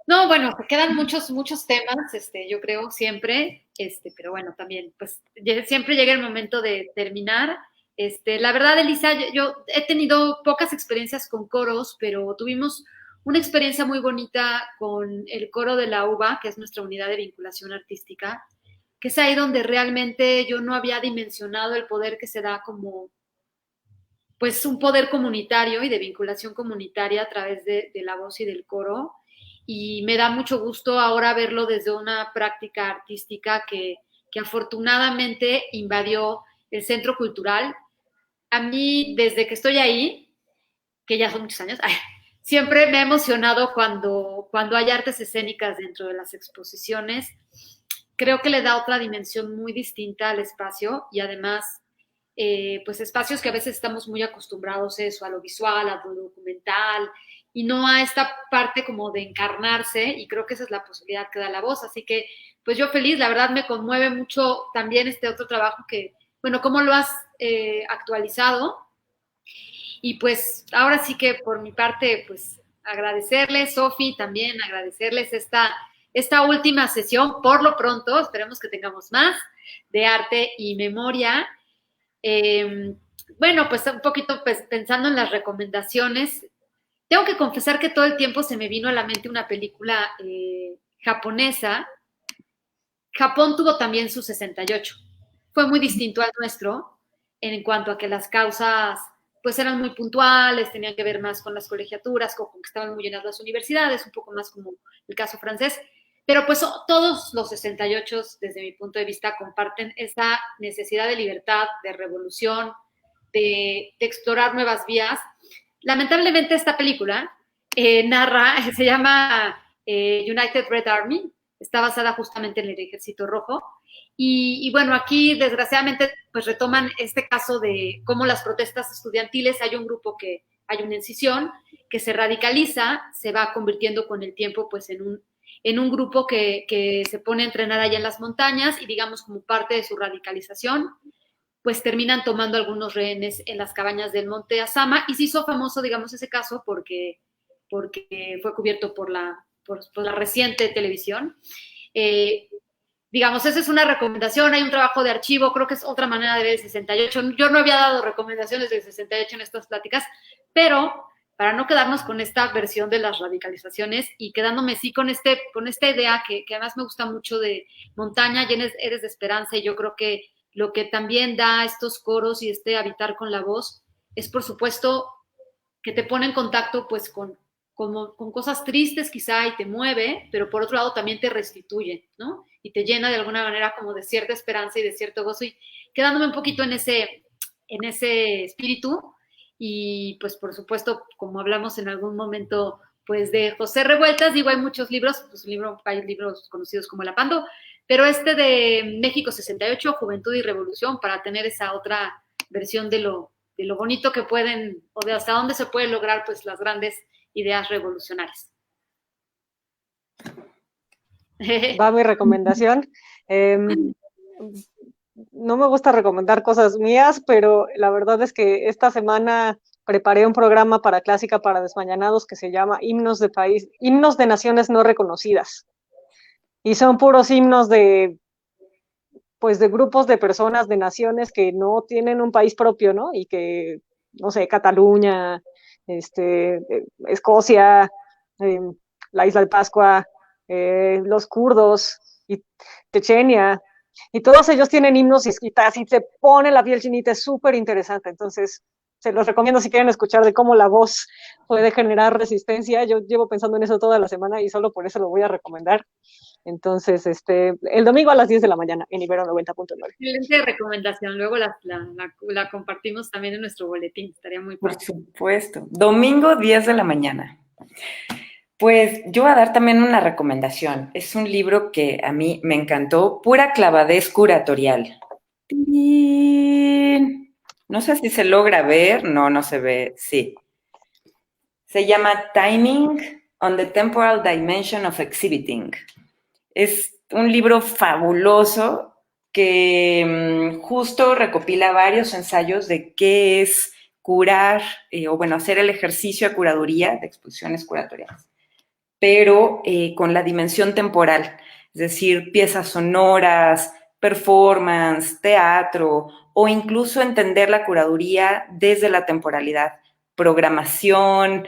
No, bueno, quedan muchos temas, yo creo, siempre, pero bueno, también, pues, siempre llega el momento de terminar. La verdad, Elisa, yo he tenido pocas experiencias con coros, pero tuvimos una experiencia muy bonita con el coro de la UBA, que es nuestra unidad de vinculación artística, que es ahí donde realmente yo no había dimensionado el poder que se da como, pues, un poder comunitario y de vinculación comunitaria a través de la voz y del coro. Y me da mucho gusto ahora verlo desde una práctica artística que afortunadamente invadió el centro cultural. A mí, desde que estoy ahí, que ya son muchos años, siempre me ha emocionado cuando hay artes escénicas dentro de las exposiciones. Creo que le da otra dimensión muy distinta al espacio y además, pues espacios que a veces estamos muy acostumbrados a eso, a lo visual, a lo documental, y no a esta parte como de encarnarse, y creo que esa es la posibilidad que da la voz. Así que, pues yo feliz, la verdad me conmueve mucho también este otro trabajo que, bueno, cómo lo has actualizado. Y pues ahora sí que por mi parte, pues agradecerles, Sofi, también agradecerles esta última sesión, por lo pronto, esperemos que tengamos más, de arte y memoria. Bueno, pues un poquito pues, pensando en las recomendaciones, tengo que confesar que todo el tiempo se me vino a la mente una película japonesa. Japón tuvo también su 68. Fue muy distinto al nuestro en cuanto a que las causas pues eran muy puntuales, tenían que ver más con las colegiaturas, con que estaban muy llenas las universidades, un poco más como el caso francés. Pero pues todos los 68, desde mi punto de vista, comparten esa necesidad de libertad, de revolución, de explorar nuevas vías. Lamentablemente esta película narra, se llama United Red Army, está basada justamente en el Ejército Rojo, y bueno, aquí desgraciadamente pues retoman este caso de cómo las protestas estudiantiles, hay un grupo hay una incisión que se radicaliza, se va convirtiendo con el tiempo pues en un grupo que se pone a entrenar allá en las montañas y digamos como parte de su radicalización, pues terminan tomando algunos rehenes en las cabañas del Monte Asama y se hizo famoso, digamos, ese caso porque fue cubierto por la reciente televisión. digamos, esa es una recomendación, hay un trabajo de archivo, creo que es otra manera de ver el 68. Yo no había dado recomendaciones del 68 en estas pláticas, pero para no quedarnos con esta versión de las radicalizaciones y quedándome sí con esta idea que además me gusta mucho de montaña, eres de esperanza, y yo creo que lo que también da estos coros y este habitar con la voz es, por supuesto, que te pone en contacto pues con cosas tristes quizá y te mueve, pero por otro lado también te restituye, ¿no? Y te llena de alguna manera como de cierta esperanza y de cierto gozo, y quedándome un poquito en ese espíritu. Y pues por supuesto, como hablamos en algún momento pues de José Revueltas, digo, hay muchos libros, pues hay libros conocidos como El Apando, pero este de México 68, Juventud y Revolución, para tener esa otra versión de lo bonito que pueden, o de hasta dónde se pueden lograr pues las grandes ideas revolucionarias. Va mi recomendación. No me gusta recomendar cosas mías, pero la verdad es que esta semana preparé un programa para Clásica para Desmañanados que se llama Himnos de Naciones No Reconocidas. Y son puros himnos de grupos de personas, de naciones que no tienen un país propio, ¿no? Y que, no sé, Cataluña, Escocia, la Isla de Pascua, los kurdos, y Chechenia, y todos ellos tienen himnos y se pone la piel chinita, es súper interesante. Entonces, se los recomiendo si quieren escuchar de cómo la voz puede generar resistencia. Yo llevo pensando en eso toda la semana y solo por eso lo voy a recomendar. Entonces, el domingo a las 10 de la mañana en Ibero 90.9. Excelente recomendación. Luego la compartimos también en nuestro boletín. Estaría muy Por padre. supuesto. Domingo, 10 de la mañana. Pues yo voy a dar también una recomendación. Es un libro que a mí me encantó, Pura clavadez curatorial. No sé si se logra ver, no se ve, sí. Se llama Timing on the Temporal Dimension of Exhibiting. Es un libro fabuloso que justo recopila varios ensayos de qué es curar, hacer el ejercicio de curaduría, de exposiciones curatoriales, pero con la dimensión temporal, es decir, piezas sonoras, performance, teatro, o incluso entender la curaduría desde la temporalidad, programación,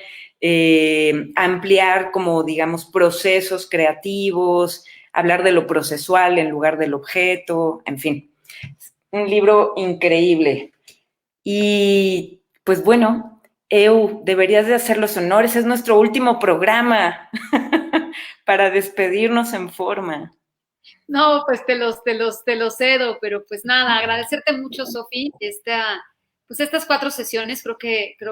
ampliar como, digamos, procesos creativos, hablar de lo procesual en lugar del objeto, en fin. Un libro increíble. Y, pues bueno, deberías de hacer los honores, es nuestro último programa para despedirnos en forma. No, pues te los cedo, pero pues nada, agradecerte mucho, Sofi, estas 4 sesiones, creo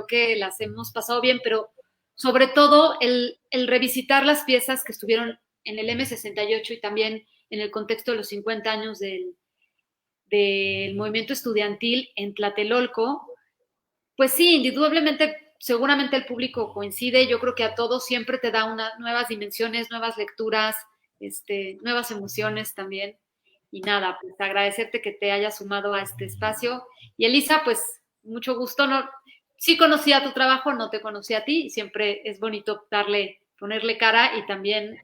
que las hemos pasado bien, pero sobre todo el revisitar las piezas que estuvieron en el M68 y también en el contexto de los 50 años del movimiento estudiantil en Tlatelolco. Pues sí, indudablemente, seguramente el público coincide, yo creo que a todos siempre te da nuevas dimensiones, nuevas lecturas, nuevas emociones también. Y nada, pues agradecerte que te hayas sumado a este espacio. Y Elisa, pues mucho gusto. Sí conocía tu trabajo, no te conocía a ti, y siempre es bonito ponerle cara, y también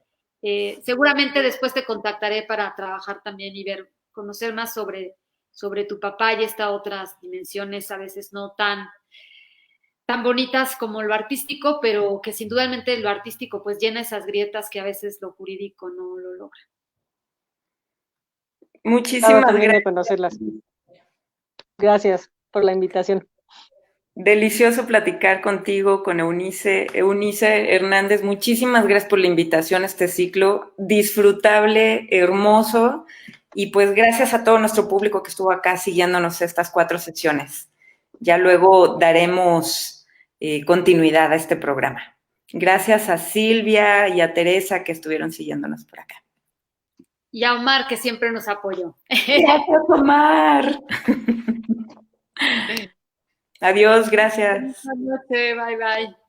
seguramente después te contactaré para trabajar también y conocer más sobre tu papá y estas otras dimensiones, a veces no tan bonitas como lo artístico, pero que sin dudamente lo artístico pues llena esas grietas que a veces lo jurídico no lo logra. Muchísimas gracias. De conocerlas. Gracias por la invitación. Delicioso platicar contigo, con Eunice Hernández. Muchísimas gracias por la invitación a este ciclo. Disfrutable, hermoso. Y pues gracias a todo nuestro público que estuvo acá siguiéndonos estas 4 sesiones. Ya luego daremos continuidad a este programa. Gracias a Silvia y a Teresa que estuvieron siguiéndonos por acá. Y a Omar, que siempre nos apoyó. Gracias, Omar. Adiós, gracias. Buenas noches, bye bye.